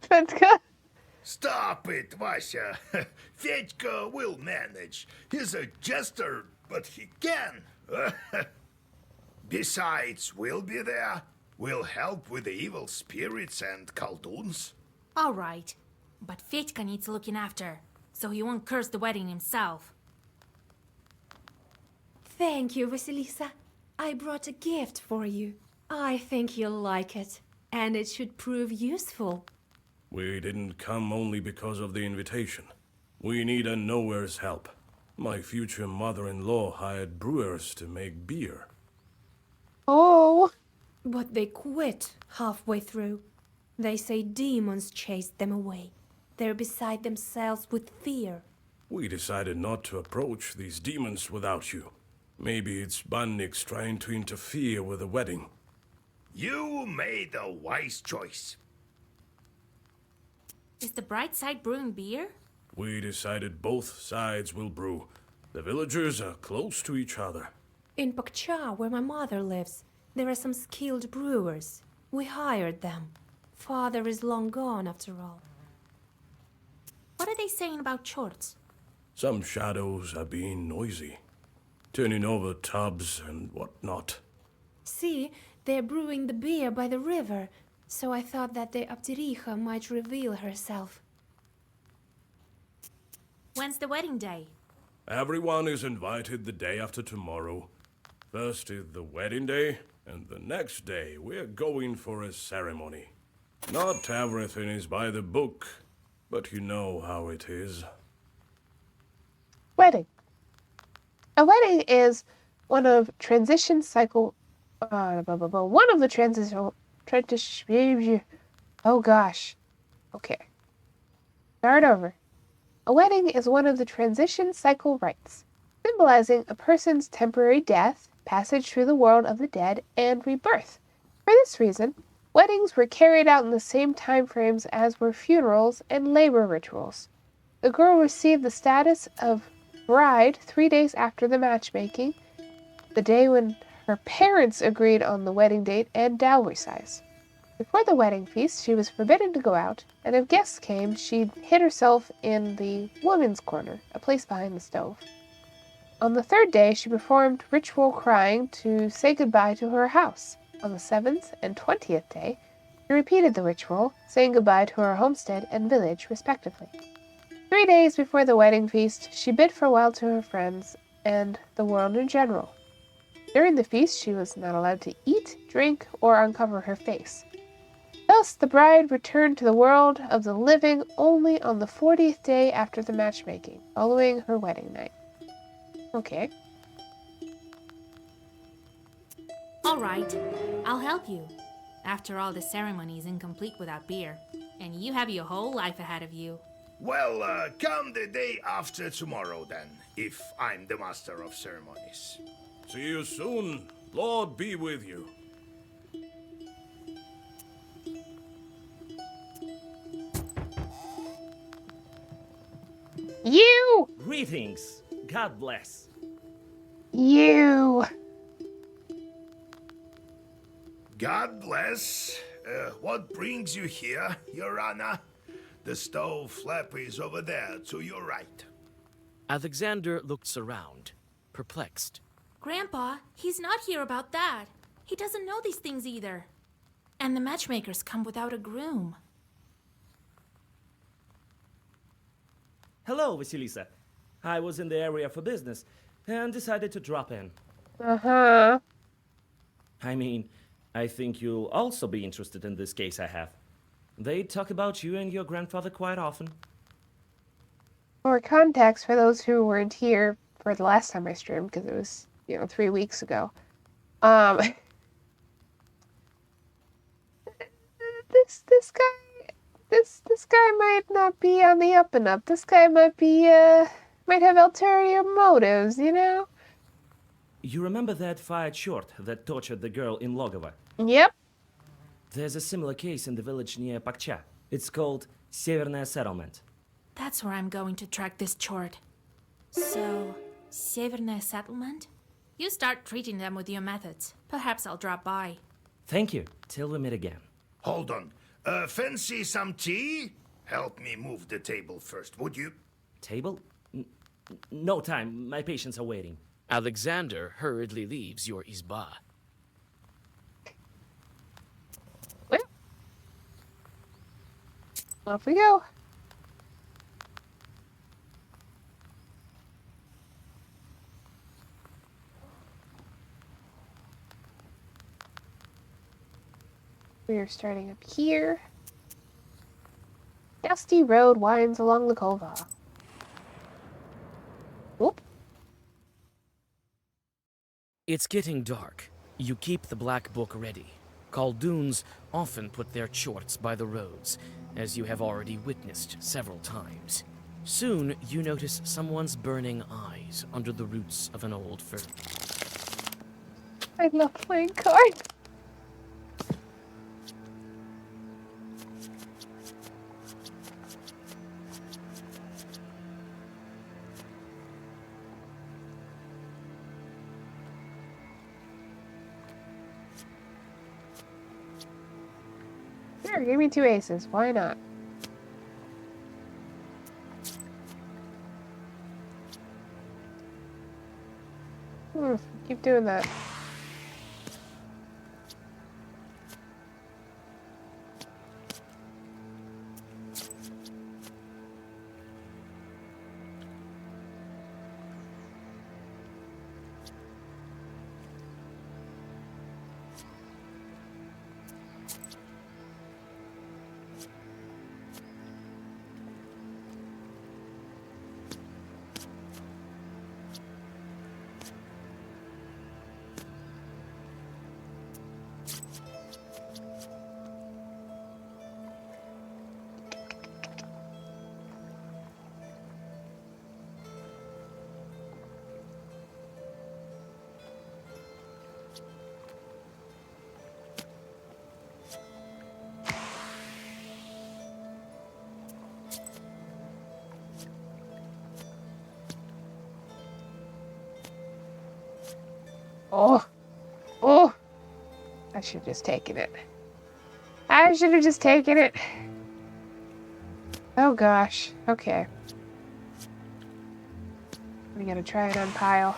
S1: Fedka.
S2: Stop it, Vasya. Fedka will manage. He's a jester, but he can. Besides, we'll be there. We'll help with the evil spirits and Khalduns.
S3: All right, but Fedka needs looking after, so he won't curse the wedding himself.
S7: Thank you, Vasilisa. I brought a gift for you. I think you'll like it, and it should prove useful.
S8: We didn't come only because of the invitation. We need a nowhere's help. My future mother-in-law hired brewers to make beer.
S1: Oh.
S7: But they quit halfway through. They say demons chased them away. They're beside themselves with fear.
S8: We decided not to approach these demons without you. Maybe it's Banniks trying to interfere with the wedding.
S2: You made a wise choice.
S3: Is the bride side brewing beer?
S8: We decided both sides will brew. The villagers are close to each other.
S7: In Pakcha, where my mother lives, there are some skilled brewers. We hired them. Father is long gone, after all.
S3: What are they saying about Chorts?
S8: Some shadows are being noisy, turning over tubs and whatnot.
S7: See, they're brewing the beer by the river, so I thought that the Abdiricha might reveal herself.
S3: When's the wedding day?
S8: Everyone is invited the day after tomorrow. First is the wedding day, and the next day we're going for a ceremony. Not everything is by the book, but you know how it is.
S1: Wedding. A wedding is one of transition cycle. One of the transitional. Oh gosh. Okay. Start over. A wedding is one of the transition cycle rites, symbolizing a person's temporary death, passage through the world of the dead, and rebirth. For this reason, weddings were carried out in the same time frames as were funerals and labor rituals. The girl received the status of bride 3 days after the matchmaking, the day when her parents agreed on the wedding date and dowry size. Before the wedding feast, she was forbidden to go out, and if guests came, she hid herself in the women's corner, a place behind the stove. On the 3rd day, she performed ritual crying to say goodbye to her house. On the 7th and 20th day, She repeated the ritual, saying goodbye to her homestead and village, respectively. 3 days before the wedding feast, she bid farewell to her friends and the world in general. During the feast, she was not allowed to eat, drink, or uncover her face. Thus, the bride returned to the world of the living only on the 40th day after the matchmaking, following her wedding night. Okay.
S3: All right, I'll help you. After all, the ceremony is incomplete without beer, and you have your whole life ahead of you.
S2: Well, come the day after tomorrow then, if I'm the master of ceremonies.
S8: See you soon. Lord be with you.
S1: You!
S4: Greetings. God bless.
S1: You!
S2: God bless. What brings you here, Your Honor? The stove flap is over there to your right.
S6: Alexander looks around, perplexed.
S3: Grandpa, he's not here about that. He doesn't know these things either. And the matchmakers come without a groom.
S4: Hello, Vasilisa. I was in the area for business and decided to drop in.
S1: Uh-huh.
S4: I mean, I think you'll also be interested in this case I have. They talk about you and your grandfather quite often.
S1: For context, for those who weren't here for the last time I streamed, because it was, 3 weeks ago, this guy might not be on the up and up. This guy might have ulterior motives,
S4: You remember that fired short that tortured the girl in Logovo?
S1: Yep.
S4: There's a similar case in the village near Pakcha. It's called Severnaya Settlement.
S3: That's where I'm going to track this chort. So, Severnaya Settlement? You start treating them with your methods. Perhaps I'll drop by.
S4: Thank you. Till we meet again.
S2: Hold on. Fancy some tea? Help me move the table first, would you?
S4: Table? No time. My patients are waiting.
S6: Alexander hurriedly leaves your izba.
S1: Well, off we go. We are starting up here. Dusty road winds along the Kolva. Whoop.
S6: It's getting dark. You keep the black book ready. Khaldoons often put their chorts by the roads, as you have already witnessed several times. Soon, you notice someone's burning eyes under the roots of an old fir.
S1: I love playing cards. Sure, give me 2 aces. Why not? Keep doing that. Oh, I should have just taken it. I should have just taken it. Oh gosh, okay. We gotta try and unpile.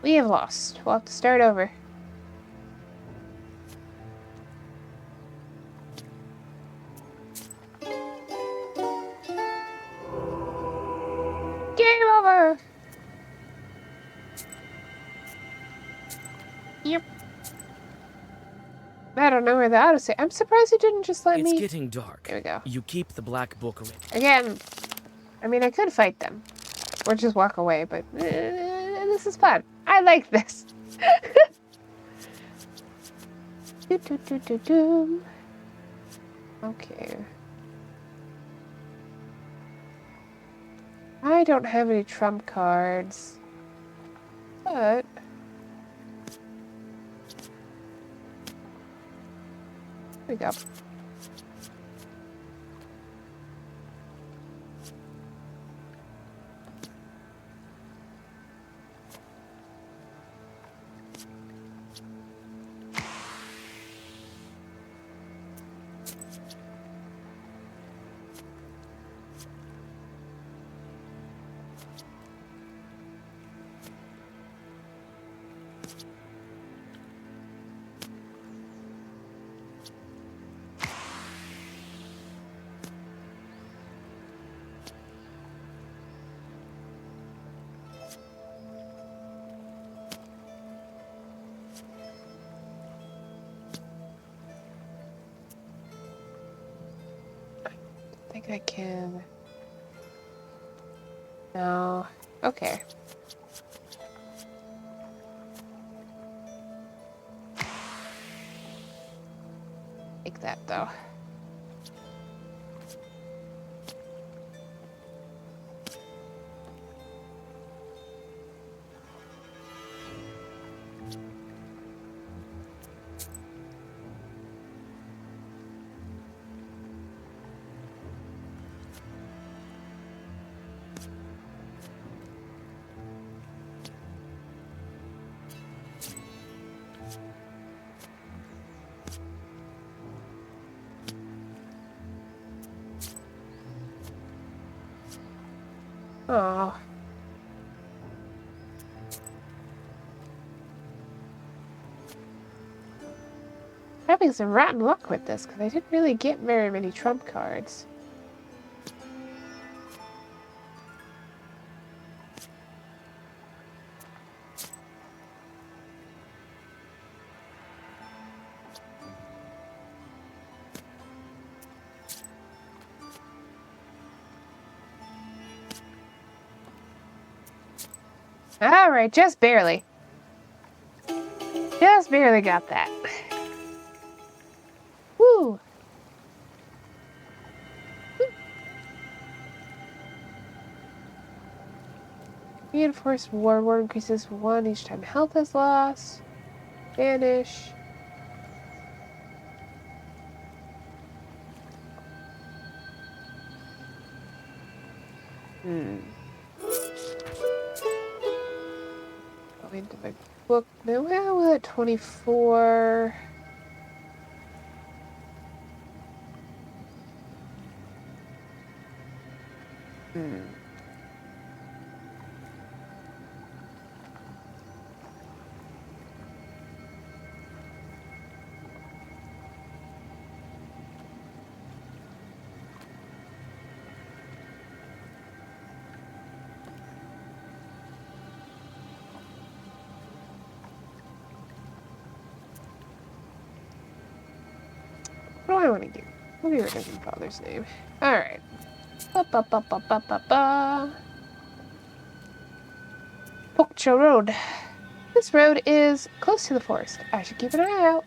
S1: We have lost. We'll have to start over. Game over! Yep. I don't know where the autosave. I'm surprised it didn't just let
S6: It's
S1: me.
S6: getting dark.
S1: There we go.
S6: You keep the black book ready.
S1: Again, I mean, I could fight them. Or just walk away, but this is fun. I like this. Okay. I don't have any trump cards. But... Here we go. I think I can. No. Okay. Take that though. Oh. Having some rotten luck with this because I didn't really get very many trump cards. Alright, just barely. Just barely got that. Woo! Reinforced ward increases 1 each time health is lost. Vanish. Go into my book. No, well, at 24. What do I want to do? We'll get rid of my father's name. Alright. Pokcho Road. This road is close to the forest. I should keep an eye out.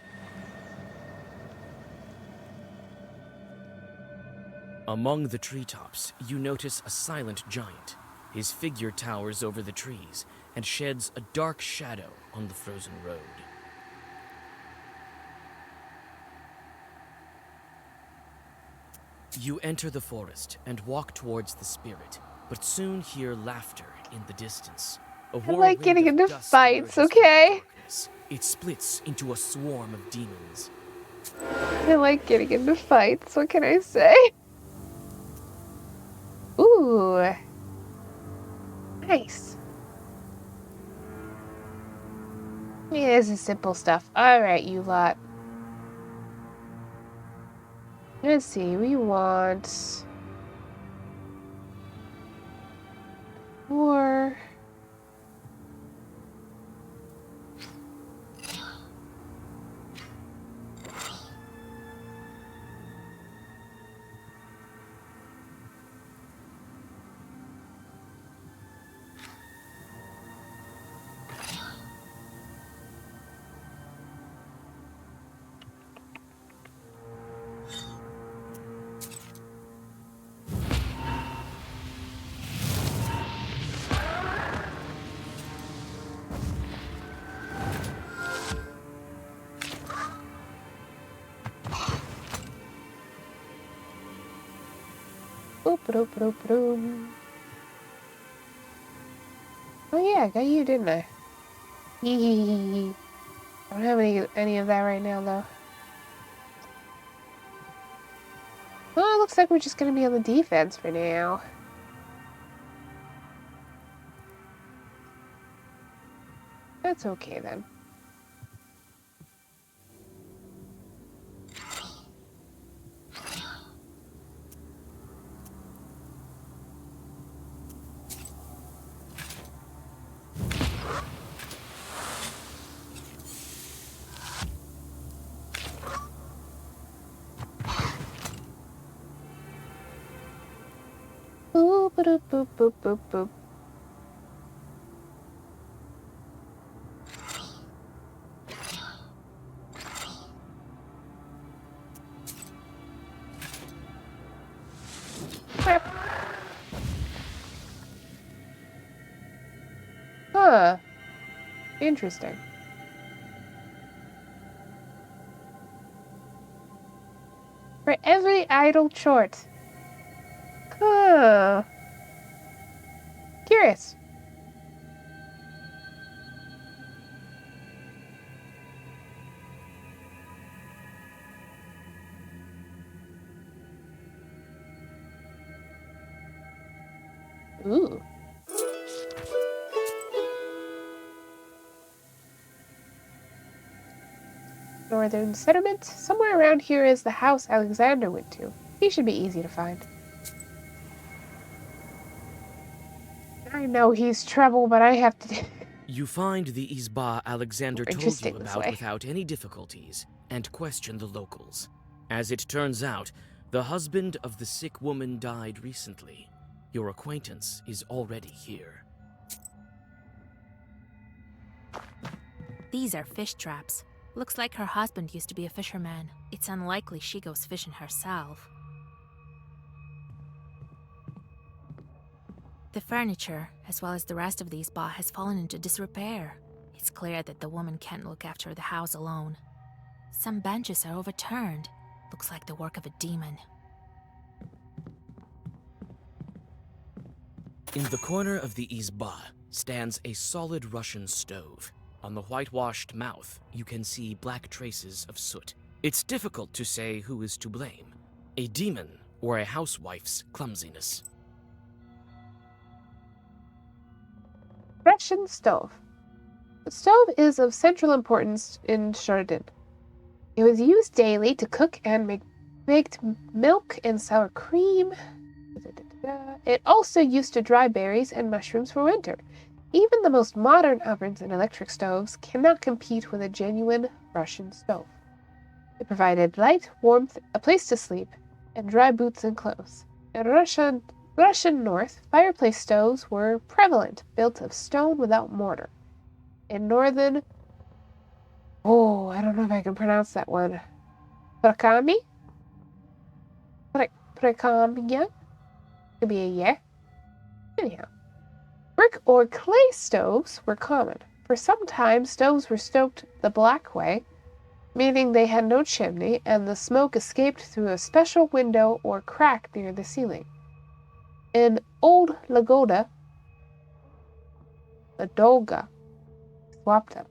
S6: Among the treetops, you notice a silent giant. His figure towers over the trees and sheds a dark shadow on the frozen road. You enter the forest and walk towards the spirit, but soon hear laughter in the distance. A
S1: I like getting
S6: whirlwind of
S1: into
S6: dust
S1: fights,
S6: emerges from the
S1: okay?
S6: darkness. It splits into a swarm of demons.
S1: I like getting into fights. What can I say? Ooh. Nice. Yeah, this is simple stuff. Alright, you lot. Let's see, we want... more... Boop-a-doop-a-doop-a-doom. Oh yeah, I got you, didn't I? Hee. I don't have any of that right now, though. Well, it looks like we're just gonna be on the defense for now. That's okay, then. Boop, boop, boop, boop, boop, boop. Crap. Huh. Interesting. For every idle chort. Huh. Curious. Ooh. Northern settlement. Somewhere around here is the house Alexander went to. He should be easy to find. I know he's trouble, but I have to...
S6: You find the Izba Alexander told you
S1: interesting this
S6: about
S1: way.
S6: without any difficulties, and question the locals. As it turns out, the husband of the sick woman died recently. Your acquaintance is already here.
S3: These are fish traps. Looks like her husband used to be a fisherman. It's unlikely she goes fishing herself. The furniture, as well as the rest of the Izba, has fallen into disrepair. It's clear that the woman can't look after the house alone. Some benches are overturned. Looks like the work of a demon.
S6: In the corner of the Izba stands a solid Russian stove. On the whitewashed mouth, you can see black traces of soot. It's difficult to say who is to blame, a demon or a housewife's clumsiness.
S1: Russian stove. The stove is of central importance in Sheridan. It was used daily to cook and make baked milk and sour cream. It also used to dry berries and mushrooms for winter. Even the most modern ovens and electric stoves cannot compete with a genuine Russian stove. It provided light, warmth, a place to sleep, and dry boots and clothes. In Russian North, fireplace stoves were prevalent, built of stone without mortar. In northern... Oh, I don't know if I can pronounce that one. Prakami? Prakamia? Could be a yeah. Anyhow. Brick or clay stoves were common. For some time, stoves were stoked the black way, meaning they had no chimney, and the smoke escaped through a special window or crack near the ceiling. In Old Ladoga, swapped them.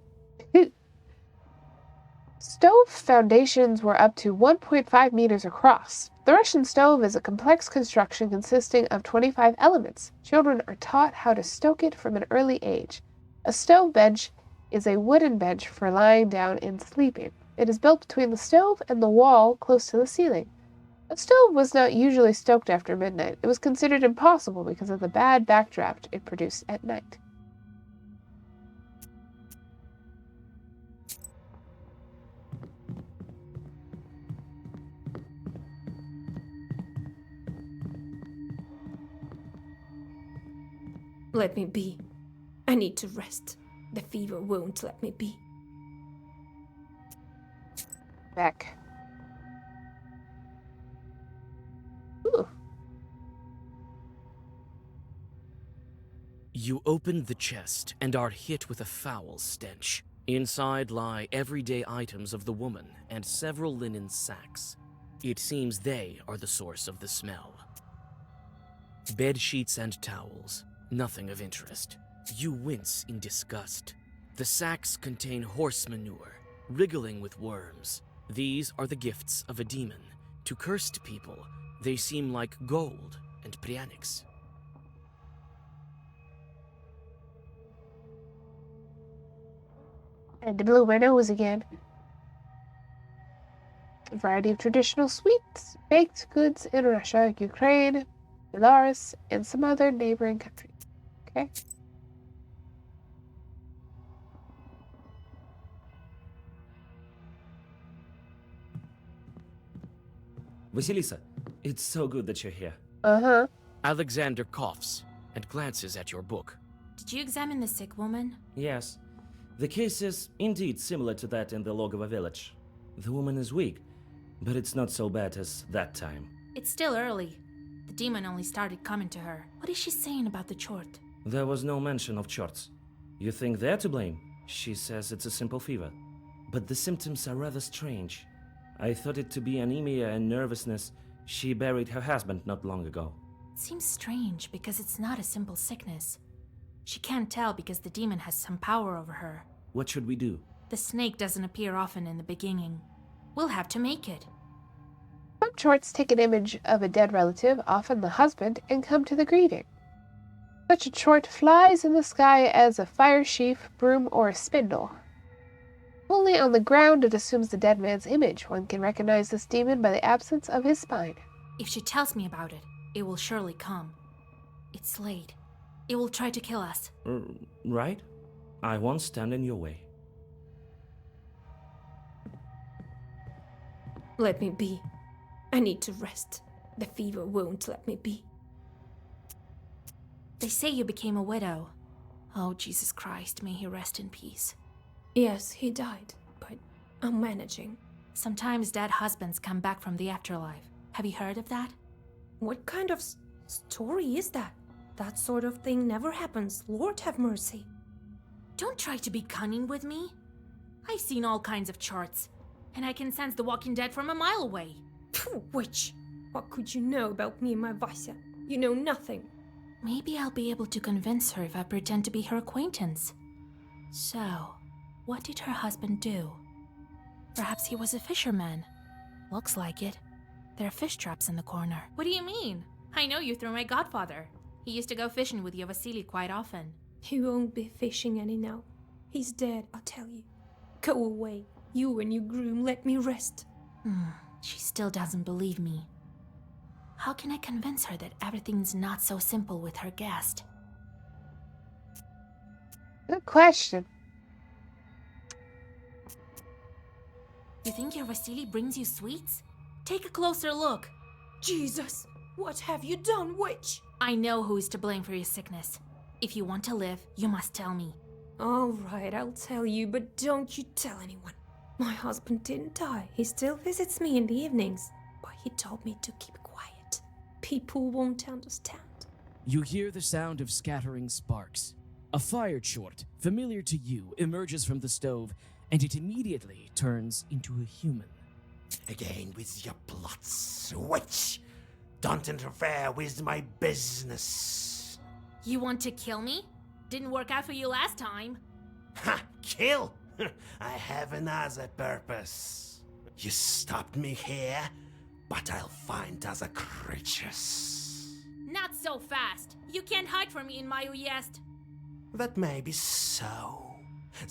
S1: Stove foundations were up to 1.5 meters across. The Russian stove is a complex construction consisting of 25 elements. Children are taught how to stoke it from an early age. A stove bench is a wooden bench for lying down and sleeping. It is built between the stove and the wall close to the ceiling. A stove was not usually stoked after midnight. It was considered impossible because of the bad backdraft it produced at night.
S7: Let me be. I need to rest. The fever won't let me be.
S1: Back. Ooh.
S6: You open the chest and are hit with a foul stench. Inside lie everyday items of the woman and several linen sacks. It seems they are the source of the smell. Bed sheets and towels, nothing of interest. You wince in disgust. The sacks contain horse manure, wriggling with worms. These are the gifts of a demon. To cursed people, they seem like gold and prianics.
S1: And to blow my nose again. A variety of traditional sweets, baked goods in Russia, Ukraine, Belarus, and some other neighboring countries. Okay.
S4: Vasilisa, it's so good that you're here.
S1: Uh-huh.
S6: Alexander coughs and glances at your book.
S3: Did you examine the sick woman?
S4: Yes. The case is indeed similar to that in the Logova village. The woman is weak, but it's not so bad as that time.
S3: It's still early. The demon only started coming to her. What is she saying about the chort?
S4: There was no mention of chorts. You think they're to blame? She says it's a simple fever. But the symptoms are rather strange. I thought it to be anemia and nervousness. She buried her husband not long ago.
S3: It seems strange because it's not a simple sickness. She can't tell because the demon has some power over her.
S4: What should we do?
S3: The snake doesn't appear often in the beginning. We'll have to make it.
S1: Some chorts take an image of a dead relative, often the husband, and come to the grieving. Such a chort flies in the sky as a fire sheaf, broom, or a spindle. Only on the ground it assumes the dead man's image. One can recognize this demon by the absence of his spine.
S3: If she tells me about it, it will surely come. It's late. It will try to kill us.
S4: Right? I won't stand in your way.
S7: Let me be. I need to rest. The fever won't let me be.
S3: They say you became a widow. Oh, Jesus Christ, may he rest in peace.
S7: Yes, he died, but I'm managing.
S3: Sometimes dead husbands come back from the afterlife. Have you heard of that?
S7: What kind of story is that? That sort of thing never happens. Lord have mercy.
S3: Don't try to be cunning with me. I've seen all kinds of charts, and I can sense the walking dead from a mile away.
S7: Phew, witch! What could you know about me and my Vasya? You know nothing.
S3: Maybe I'll be able to convince her if I pretend to be her acquaintance. So, what did her husband do? Perhaps he was a fisherman. Looks like it. There are fish traps in the corner. What do you mean? I know you through my godfather. He used to go fishing with your Vasily quite often.
S7: He won't be fishing any now. He's dead, I'll tell you. Go away. You and your groom, let me rest.
S3: She still doesn't believe me. How can I convince her that everything's not so simple with her guest?
S1: Good question.
S3: You think your Vasily brings you sweets? Take a closer look.
S7: Jesus! What have you done, witch?
S3: I know who is to blame for your sickness. If you want to live, you must tell me.
S7: All right, I'll tell you, but don't you tell anyone. My husband didn't die. He still visits me in the evenings, but he told me to keep quiet. People won't understand.
S9: You hear the sound of scattering sparks. A fire chort, familiar to you, emerges from the stove, and it immediately turns into a human.
S10: Again with your plots, witch! Don't interfere with my business.
S3: You want to kill me? Didn't work out for you last time.
S10: Ha! Kill? I have another purpose. You stopped me here, but I'll find other creatures.
S3: Not so fast. You can't hide from me in my Uyezd.
S10: That may be so,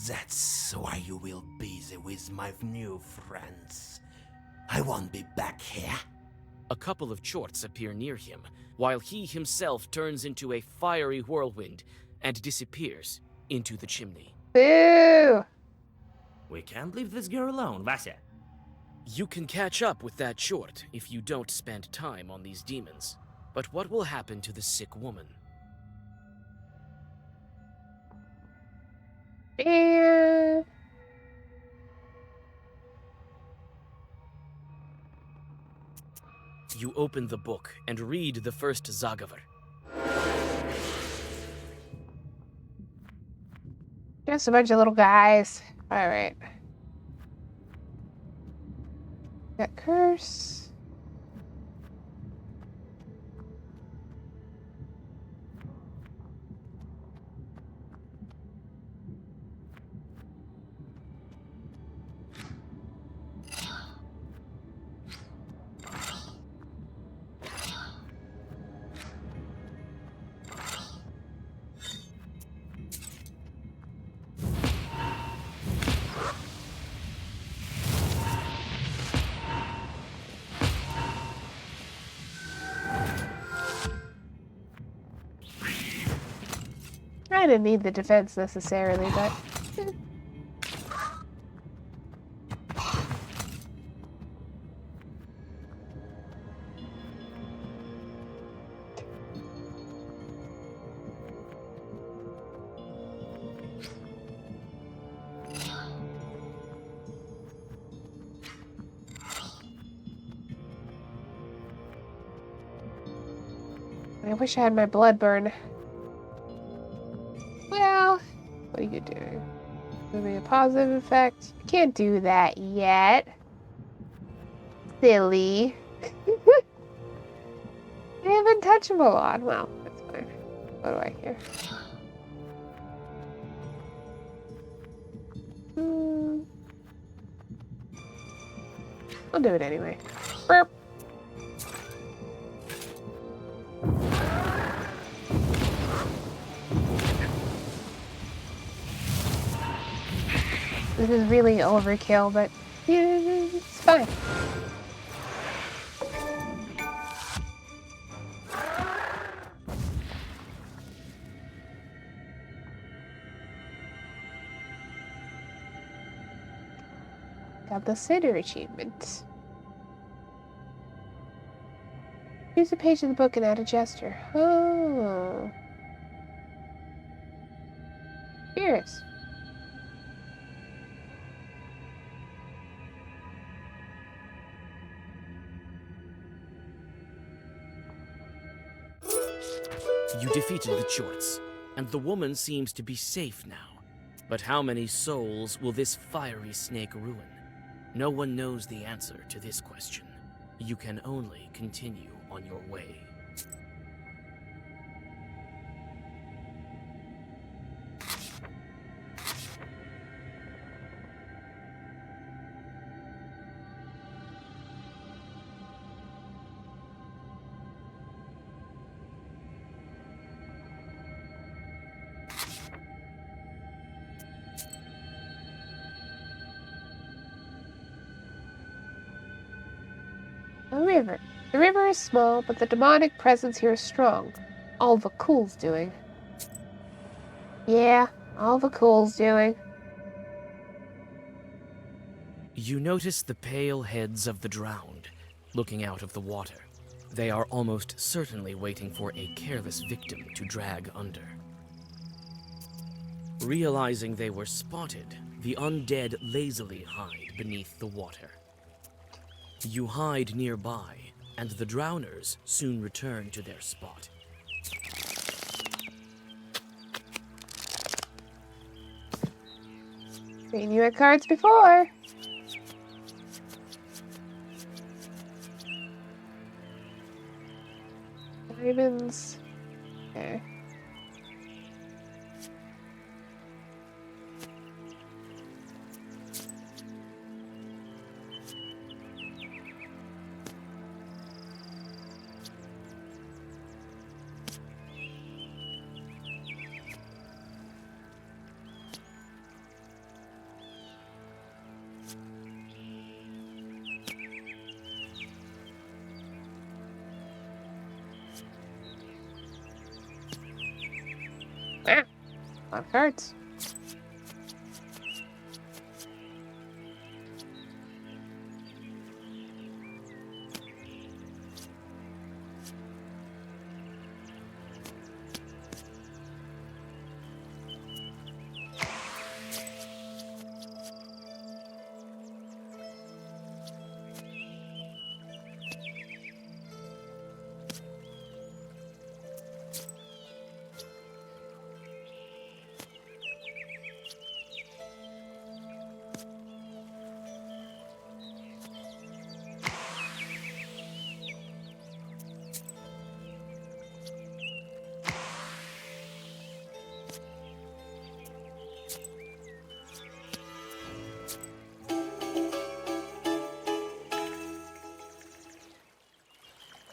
S10: That's why you will be busy with my new friends. I won't be back here.
S6: A couple of chorts appear near him, while he himself turns into a fiery whirlwind and disappears into the chimney.
S1: Boo!
S4: We can't leave this girl alone, Vasya.
S6: You can catch up with that chort if you don't spend time on these demons. But what will happen to the sick woman?
S1: Yeah.
S6: You open the book and read the first Zagavar.
S1: Just a bunch of little guys. Alright. Got curse. I didn't need the defense necessarily, but... I wish I had my blood burn. Well, what are you doing? Maybe a positive effect? You can't do that yet. Silly. I have untouchable on. Well, that's fine. What do I care? I'll do it anyway. Burp. This is really overkill, but yeah, it's fine. Got the Sinner achievement. Use a page of the book and add a gesture. Oh. Curious.
S6: You defeated the Chorts, and the woman seems to be safe now. But how many souls will this fiery snake ruin? No one knows the answer to this question. You can only continue on your way.
S1: A river. The river is small, but the demonic presence here is strong. All Vakul's doing. Yeah, all Vakul's doing.
S6: You notice the pale heads of the drowned, looking out of the water. They are almost certainly waiting for a careless victim to drag under. Realizing they were spotted, the undead lazily hide beneath the water. You hide nearby, and the drowners soon return to their spot.
S1: Seen you at cards before. Diamonds. Okay. On cards.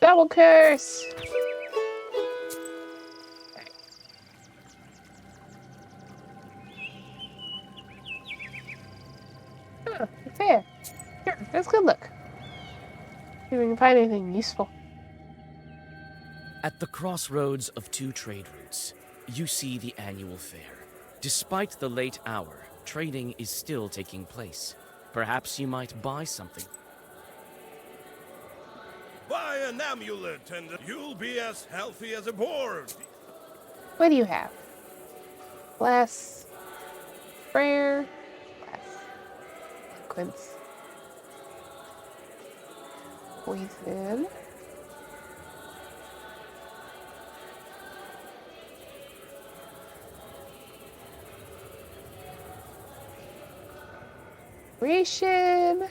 S1: Double curse! Oh, fair. Sure, that's good luck. See if we can find anything useful.
S6: At the crossroads of two trade routes, you see the annual fair. Despite the late hour, trading is still taking place. Perhaps you might buy something.
S8: Buy an amulet and you'll be as healthy as a boar.
S1: What do you have? Less prayer, less eloquence, poison. Ration.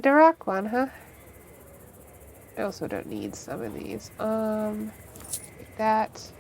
S1: Durak one, huh? I also don't need some of these. Like that.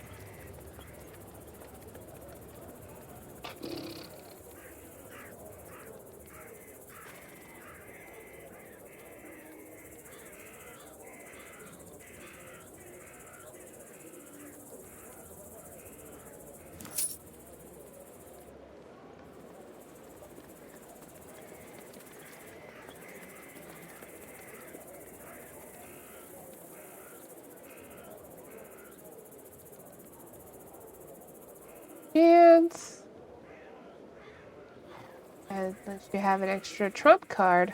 S1: And unless you have an extra trump card.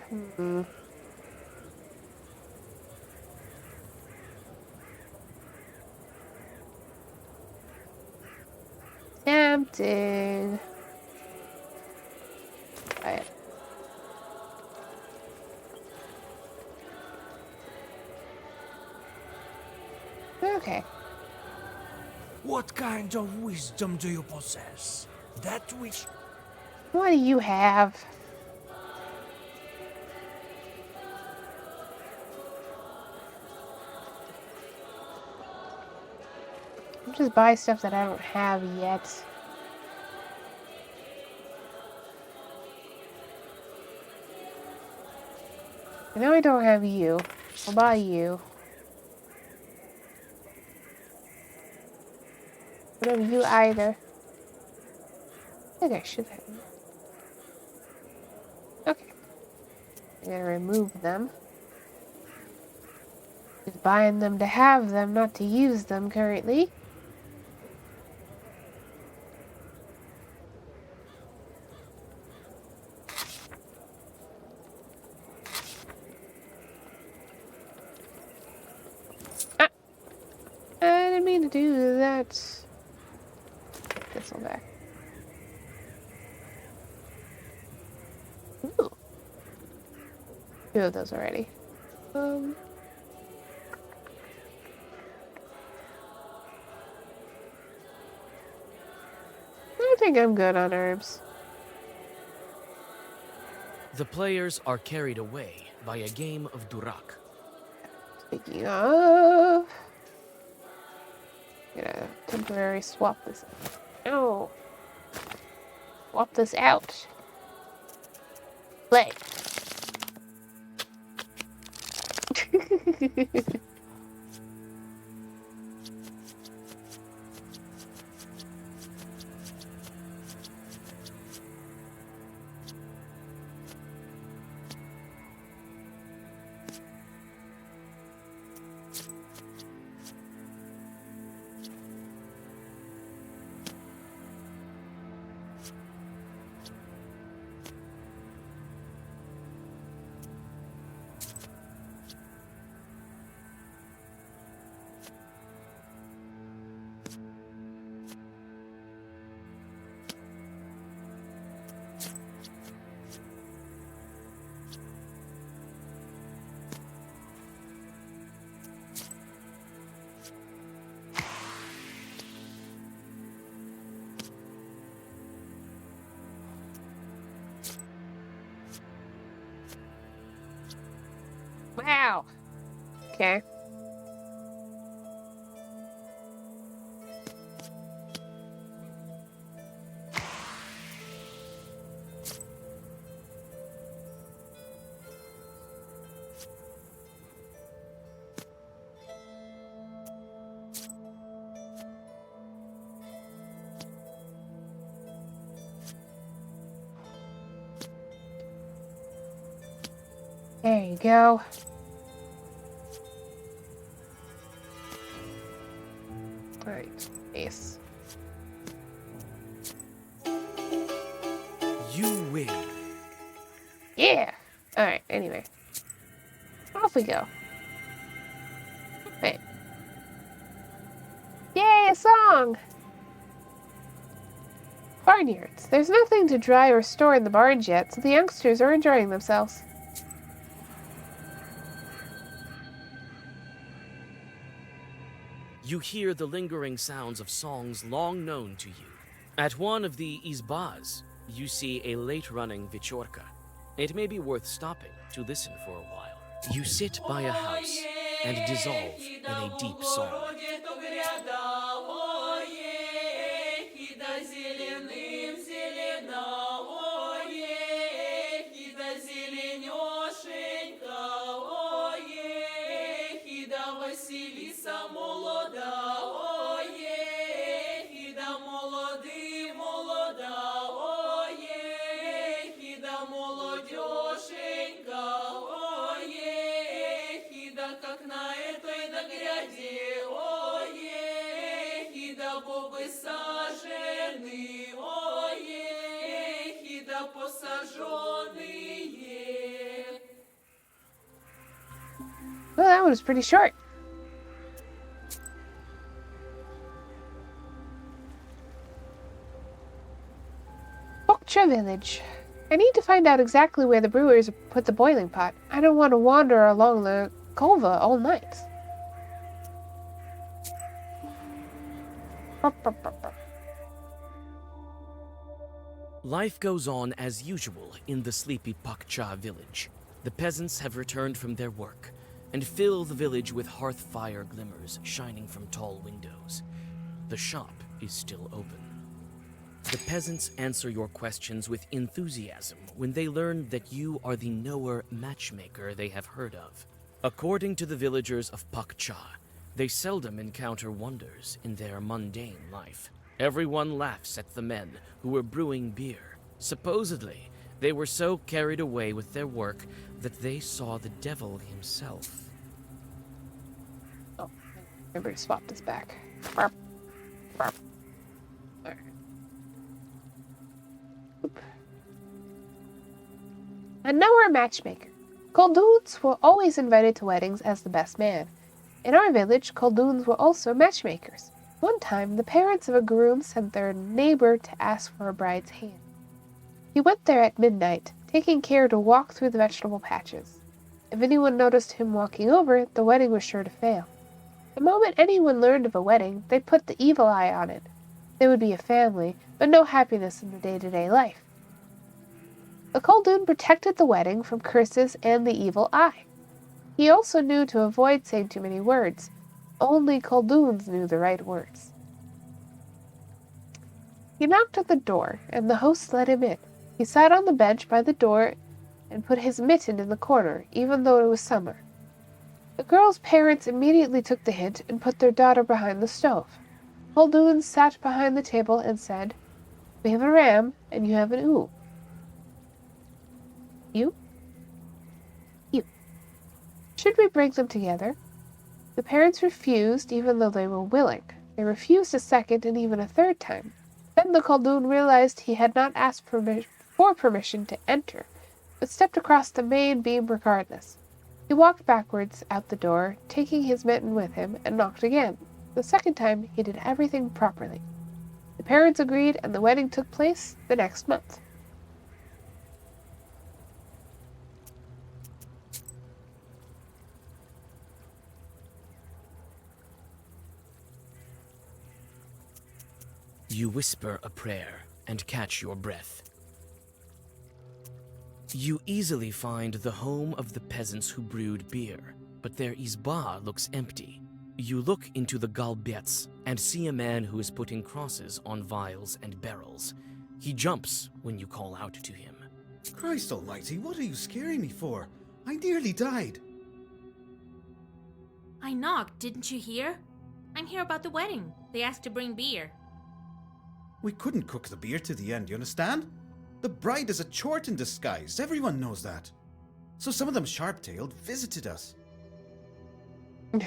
S1: Tempting. Try it. Okay.
S10: What kind of wisdom do you possess? That which...
S1: What do you have? I'm just buy stuff that I don't have yet. I know I don't have you. I'll buy you. I don't have you either. I think I should have. Okay. I'm gonna remove them. Just buying them to have them, not to use them currently. Ah! I didn't mean to do that. Put this one back. Ooh. Two of those already. I think I'm good on herbs.
S6: The players are carried away by a game of Durak.
S1: Speaking of, I'm gonna temporarily swap this out. No. Swap this out. Play. Wow. Okay. There you go. Alright, ace.
S6: You win.
S1: Yeah! Alright, anyway. Off we go. Wait. Yay, a song! Barnyards. There's nothing to dry or store in the barns yet, so the youngsters are enjoying themselves.
S6: You hear the lingering sounds of songs long known to you. At one of the izbas, you see a late-running Vichorka. It may be worth stopping to listen for a while. You sit by a house and dissolve in a deep song.
S1: Well, that one was pretty short. Bokcha Village. I need to find out exactly where the brewers put the boiling pot. I don't want to wander along the Kolva all night.
S6: Life goes on as usual in the sleepy Pakcha village. The peasants have returned from their work and fill the village with hearth fire glimmers shining from tall windows. The shop is still open. The peasants answer your questions with enthusiasm when they learn that you are the knower matchmaker they have heard of. According to the villagers of Pakcha, they seldom encounter wonders in their mundane life. Everyone laughs at the men who were brewing beer. Supposedly, they were so carried away with their work that they saw the devil himself.
S1: Oh, remember to swap this back. Barp. Barp. Alright. A knower matchmaker. Kolduns were always invited to weddings as the best man. In our village, Kolduns were also matchmakers. One time, the parents of a groom sent their neighbor to ask for a bride's hand. He went there at midnight, taking care to walk through the vegetable patches. If anyone noticed him walking over, the wedding was sure to fail. The moment anyone learned of a wedding, they put the evil eye on it. There would be a family, but no happiness in the day-to-day life. The Koldun protected the wedding from curses and the evil eye. He also knew to avoid saying too many words. Only Kolduns knew the right words. He knocked at the door, and the host let him in. He sat on the bench by the door and put his mitten in the corner, even though it was summer. The girl's parents immediately took the hint and put their daughter behind the stove. Koldun sat behind the table and said, "We have a ram, and you have an ewe." "You?" "You. Should we bring them together?" The parents refused, even though they were willing. They refused a second and even a third time. Then the Koldun realized he had not asked for permission to enter, but stepped across the main beam regardless. He walked backwards out the door, taking his mitten with him, and knocked again. The second time, he did everything properly. The parents agreed, and the wedding took place the next month.
S6: You whisper a prayer and catch your breath. You easily find the home of the peasants who brewed beer, but their izba looks empty. You look into the galbets and see a man who is putting crosses on vials and barrels. He jumps when you call out to him.
S11: Christ almighty, what are you scaring me for? I nearly died.
S3: I knocked, didn't you hear? I'm here about the wedding. They asked to bring beer.
S11: We couldn't cook the beer to the end, you understand? The bride is a chort in disguise, everyone knows that. So some of them sharp-tailed visited us.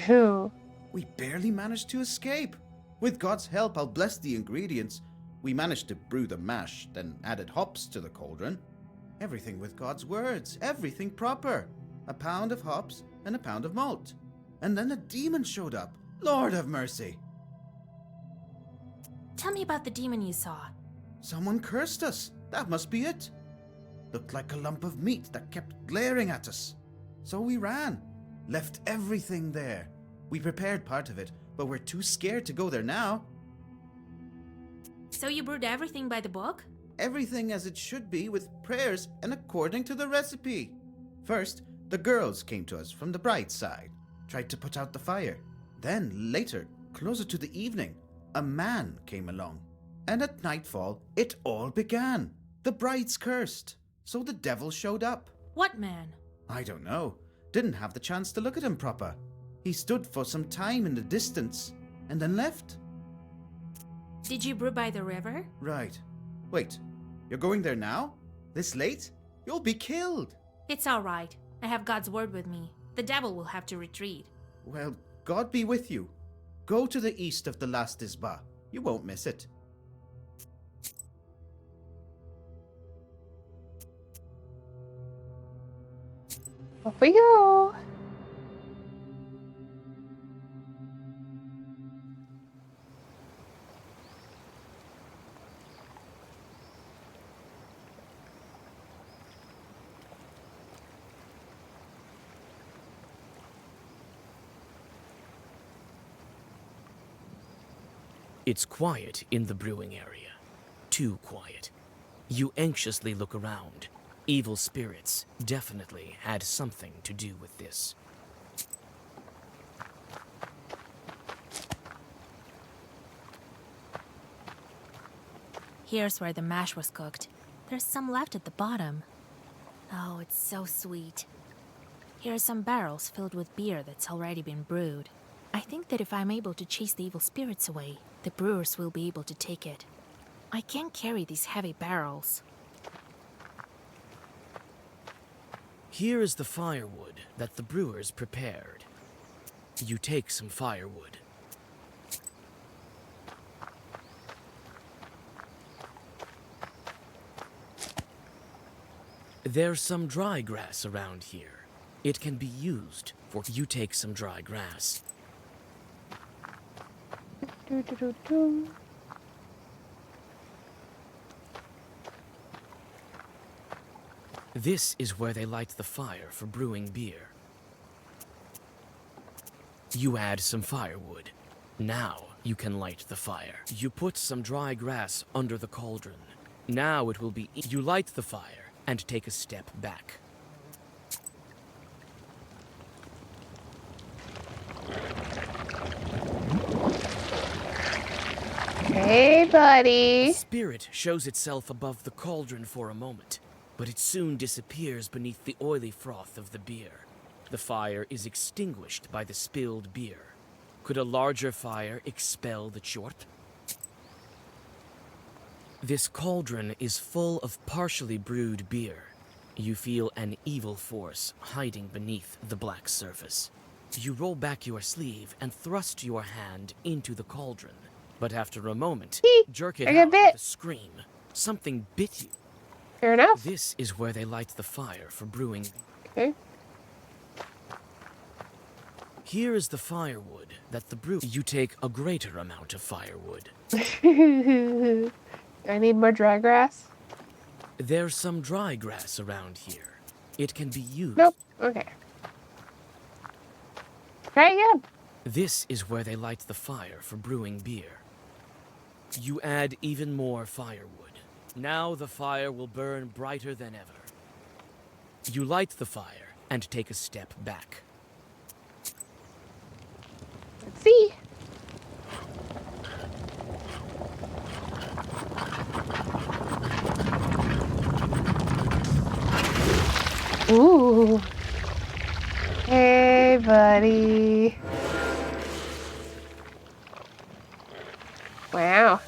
S1: Who?
S11: We barely managed to escape. With God's help, I'll bless the ingredients. We managed to brew the mash, then added hops to the cauldron. Everything with God's words, everything proper. A pound of hops and a pound of malt. And then a demon showed up. Lord have mercy.
S3: Tell me about the demon you saw.
S11: Someone cursed us. That must be it. Looked like a lump of meat that kept glaring at us. So we ran. Left everything there. We prepared part of it, but we're too scared to go there now.
S3: So you brewed everything by the book?
S11: Everything as it should be, with prayers and according to the recipe. First, the girls came to us from the bride's side, tried to put out the fire. Then, later, closer to the evening, a man came along. And at nightfall, it all began. The bride's cursed, so the devil showed up.
S3: What man?
S11: I don't know. Didn't have the chance to look at him proper. He stood for some time in the distance, and then left.
S3: Did you brew by the river?
S11: Right. Wait, you're going there now? This late? You'll be killed.
S3: It's all right. I have God's word with me. The devil will have to retreat.
S11: Well, God be with you. Go to the east of the last Izba. You won't miss it.
S1: Off we go.
S6: It's quiet in the brewing area. Too quiet. You anxiously look around. Evil spirits definitely had something to do with this.
S3: Here's where the mash was cooked. There's some left at the bottom. Oh, it's so sweet. Here are some barrels filled with beer that's already been brewed. I think that if I'm able to chase the evil spirits away, the brewers will be able to take it. I can't carry these heavy barrels.
S6: Here is the firewood that the brewers prepared. You take some firewood. There's some dry grass around here. It can be used for... You take some dry grass.
S1: Do.
S6: This is where they light the fire for brewing beer. You add some firewood. Now you can light the fire. You put some dry grass under the cauldron. Now it will be... You light the fire and take a step back.
S1: Hey, buddy.
S6: Spirit shows itself above the cauldron for a moment, but it soon disappears beneath the oily froth of the beer. The fire is extinguished by the spilled beer. Could a larger fire expel the chort? This cauldron is full of partially brewed beer. You feel an evil force hiding beneath the black surface. You roll back your sleeve and thrust your hand into the cauldron. But after a moment, jerk it
S1: I got
S6: out
S1: bit.
S6: with a scream. Something bit you.
S1: Fair enough.
S6: This is where they light the fire for brewing.
S1: Okay.
S6: Here is the firewood that the brew... You take a greater amount of firewood.
S1: I need more dry grass.
S6: There's some dry grass around here. It can be used.
S1: Nope. Okay. Try again.
S6: This is where they light the fire for brewing beer. You add even more firewood. Now the fire will burn brighter than ever. You light the fire and take a step back.
S1: Let's see. Ooh. Hey, buddy. Wow.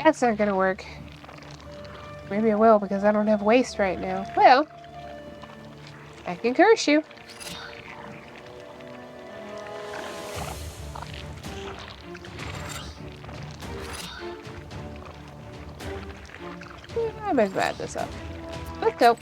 S1: That's not gonna work. Maybe it will because I don't have waste right now. Well, I can curse you. I might add this up. Let's go.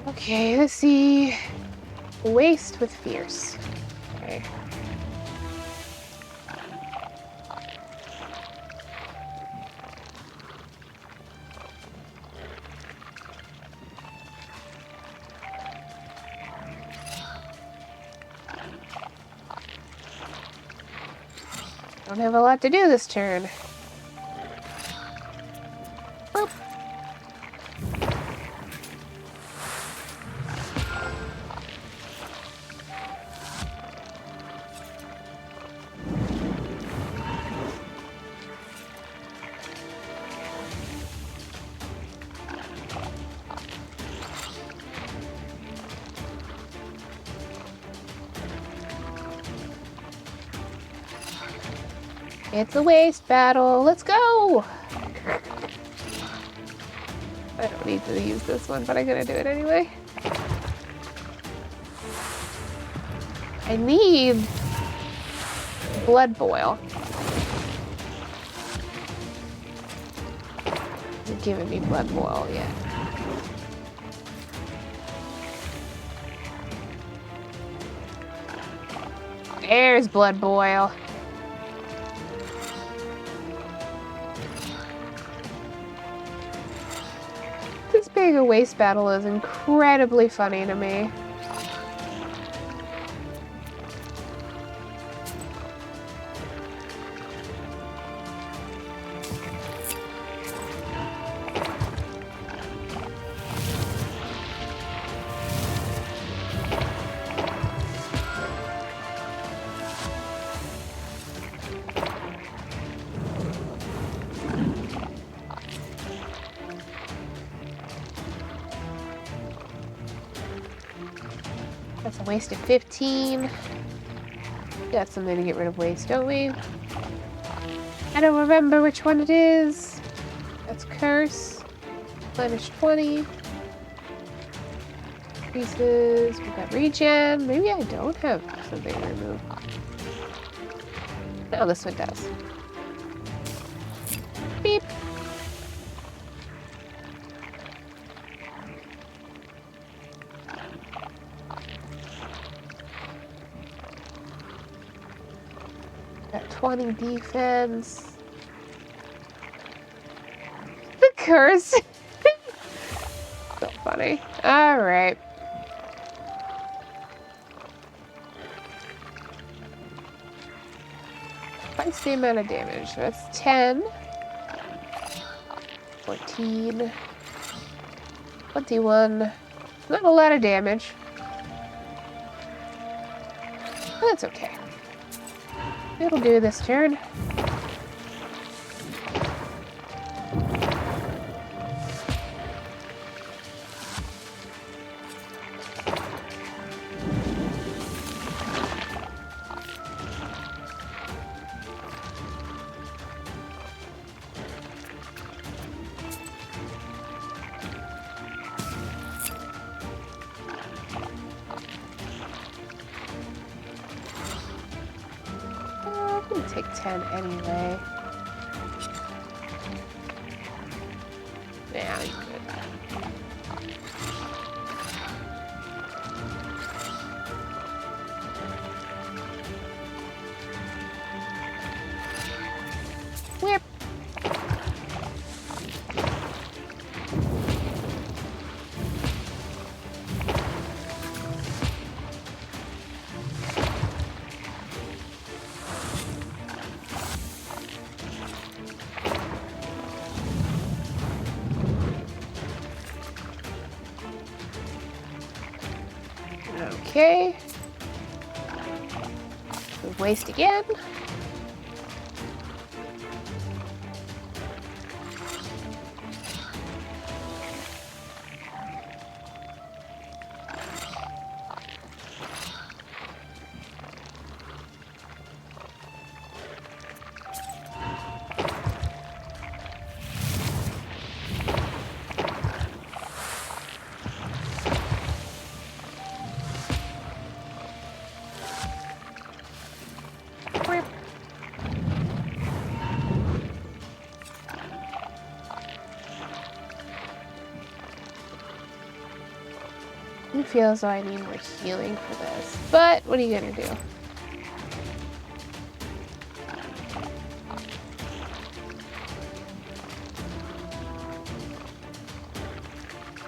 S1: Okay, let's see. Waste with fierce. Okay. Don't have a lot to do this turn. Boop. It's a waste battle. Let's go! I don't need to use this one, but I'm gonna do it anyway. I need blood boil. You're giving me blood boil yet. There's blood boil. Being a waste battle is incredibly funny to me. That's a waste of 15. Got something to get rid of waste, don't we? I don't remember which one it is. That's curse. Minus 20. Pieces. We've got regen. Maybe I don't have something to remove. No, this one does. Beep. Got 20 defense. The curse. So funny. Alright. Twice the amount of damage. So that's 10. 14. 21. Not a lot of damage. That's okay. It'll do this turn. I'm gonna take 10 anyway. Yeah, you're good. Whip. Okay. Waste again. I feel as though I need more healing for this, but what are you gonna do?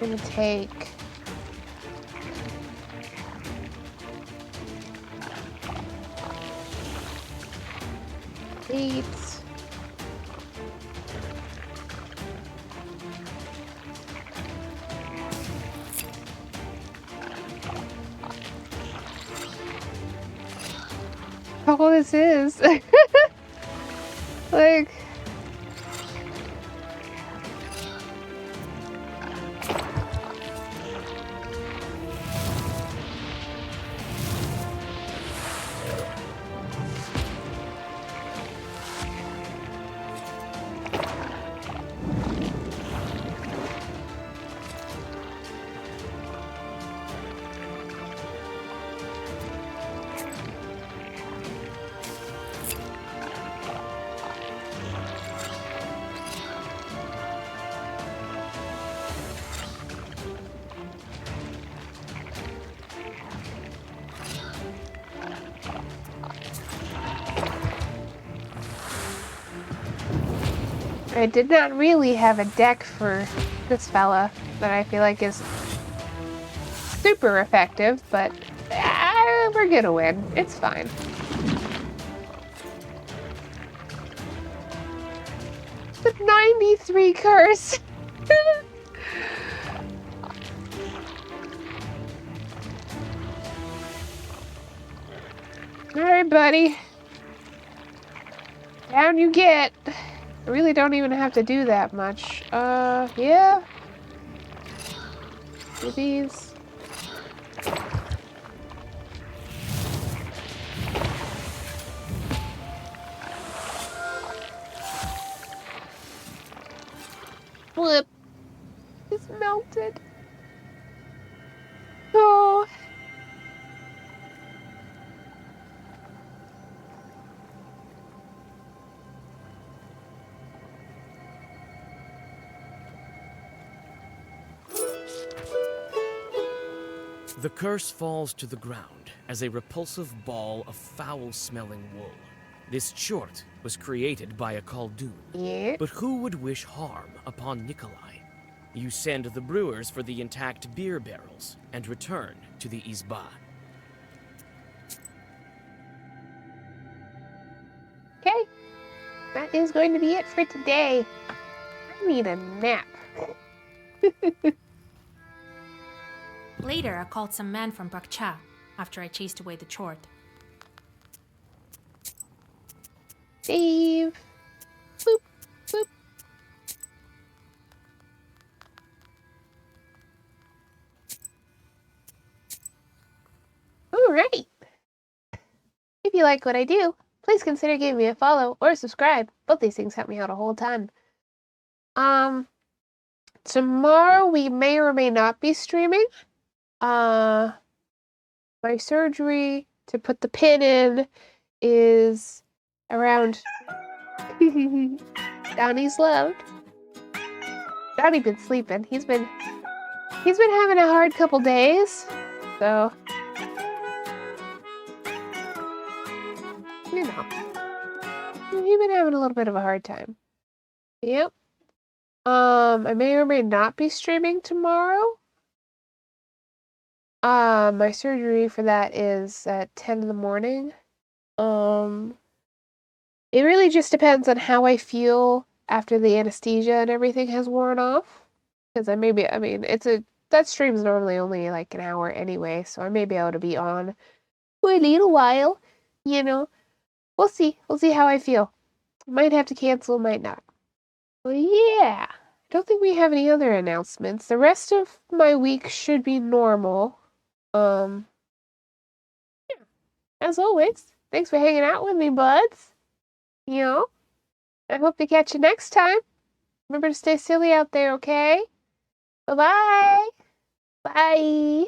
S1: I'm gonna take eight. How old this is? Like, I did not really have a deck for this fella that I feel like is super effective, but we're gonna win. It's fine. The 93 curse. Alright, buddy. Down you get. I really don't even have to do that much. Yeah. Do these. Flip. It's melted. Oh.
S6: The curse falls to the ground as a repulsive ball of foul-smelling wool. This chort was created by a Khaldun.
S1: Yeah.
S6: But who would wish harm upon Nikolai? You send the brewers for the intact beer barrels and return to the Izba.
S1: Okay. That is going to be it for today. I need a nap.
S3: Later, I called some men from Bakcha after I chased away the chort.
S1: Save. Boop, boop. Alright. If you like what I do, please consider giving me a follow or a subscribe. Both these things help me out a whole ton. Tomorrow we may or may not be streaming. My surgery to put the pin in is around Donnie's loved. Donnie been sleeping. He's been having a hard couple days. So you know. You've been having a little bit of a hard time. Yep. I may or may not be streaming tomorrow. My surgery for that is at 10 in the morning. It really just depends on how I feel after the anesthesia and everything has worn off. Because that stream's normally only like an hour anyway, so I may be able to be on for a little while, you know. We'll see. We'll see how I feel. Might have to cancel, might not. Well, yeah. I don't think we have any other announcements. The rest of my week should be normal. Yeah. As always, thanks for hanging out with me, buds. You know, I hope to catch you next time. Remember to stay silly out there, okay? Bye-bye. Bye.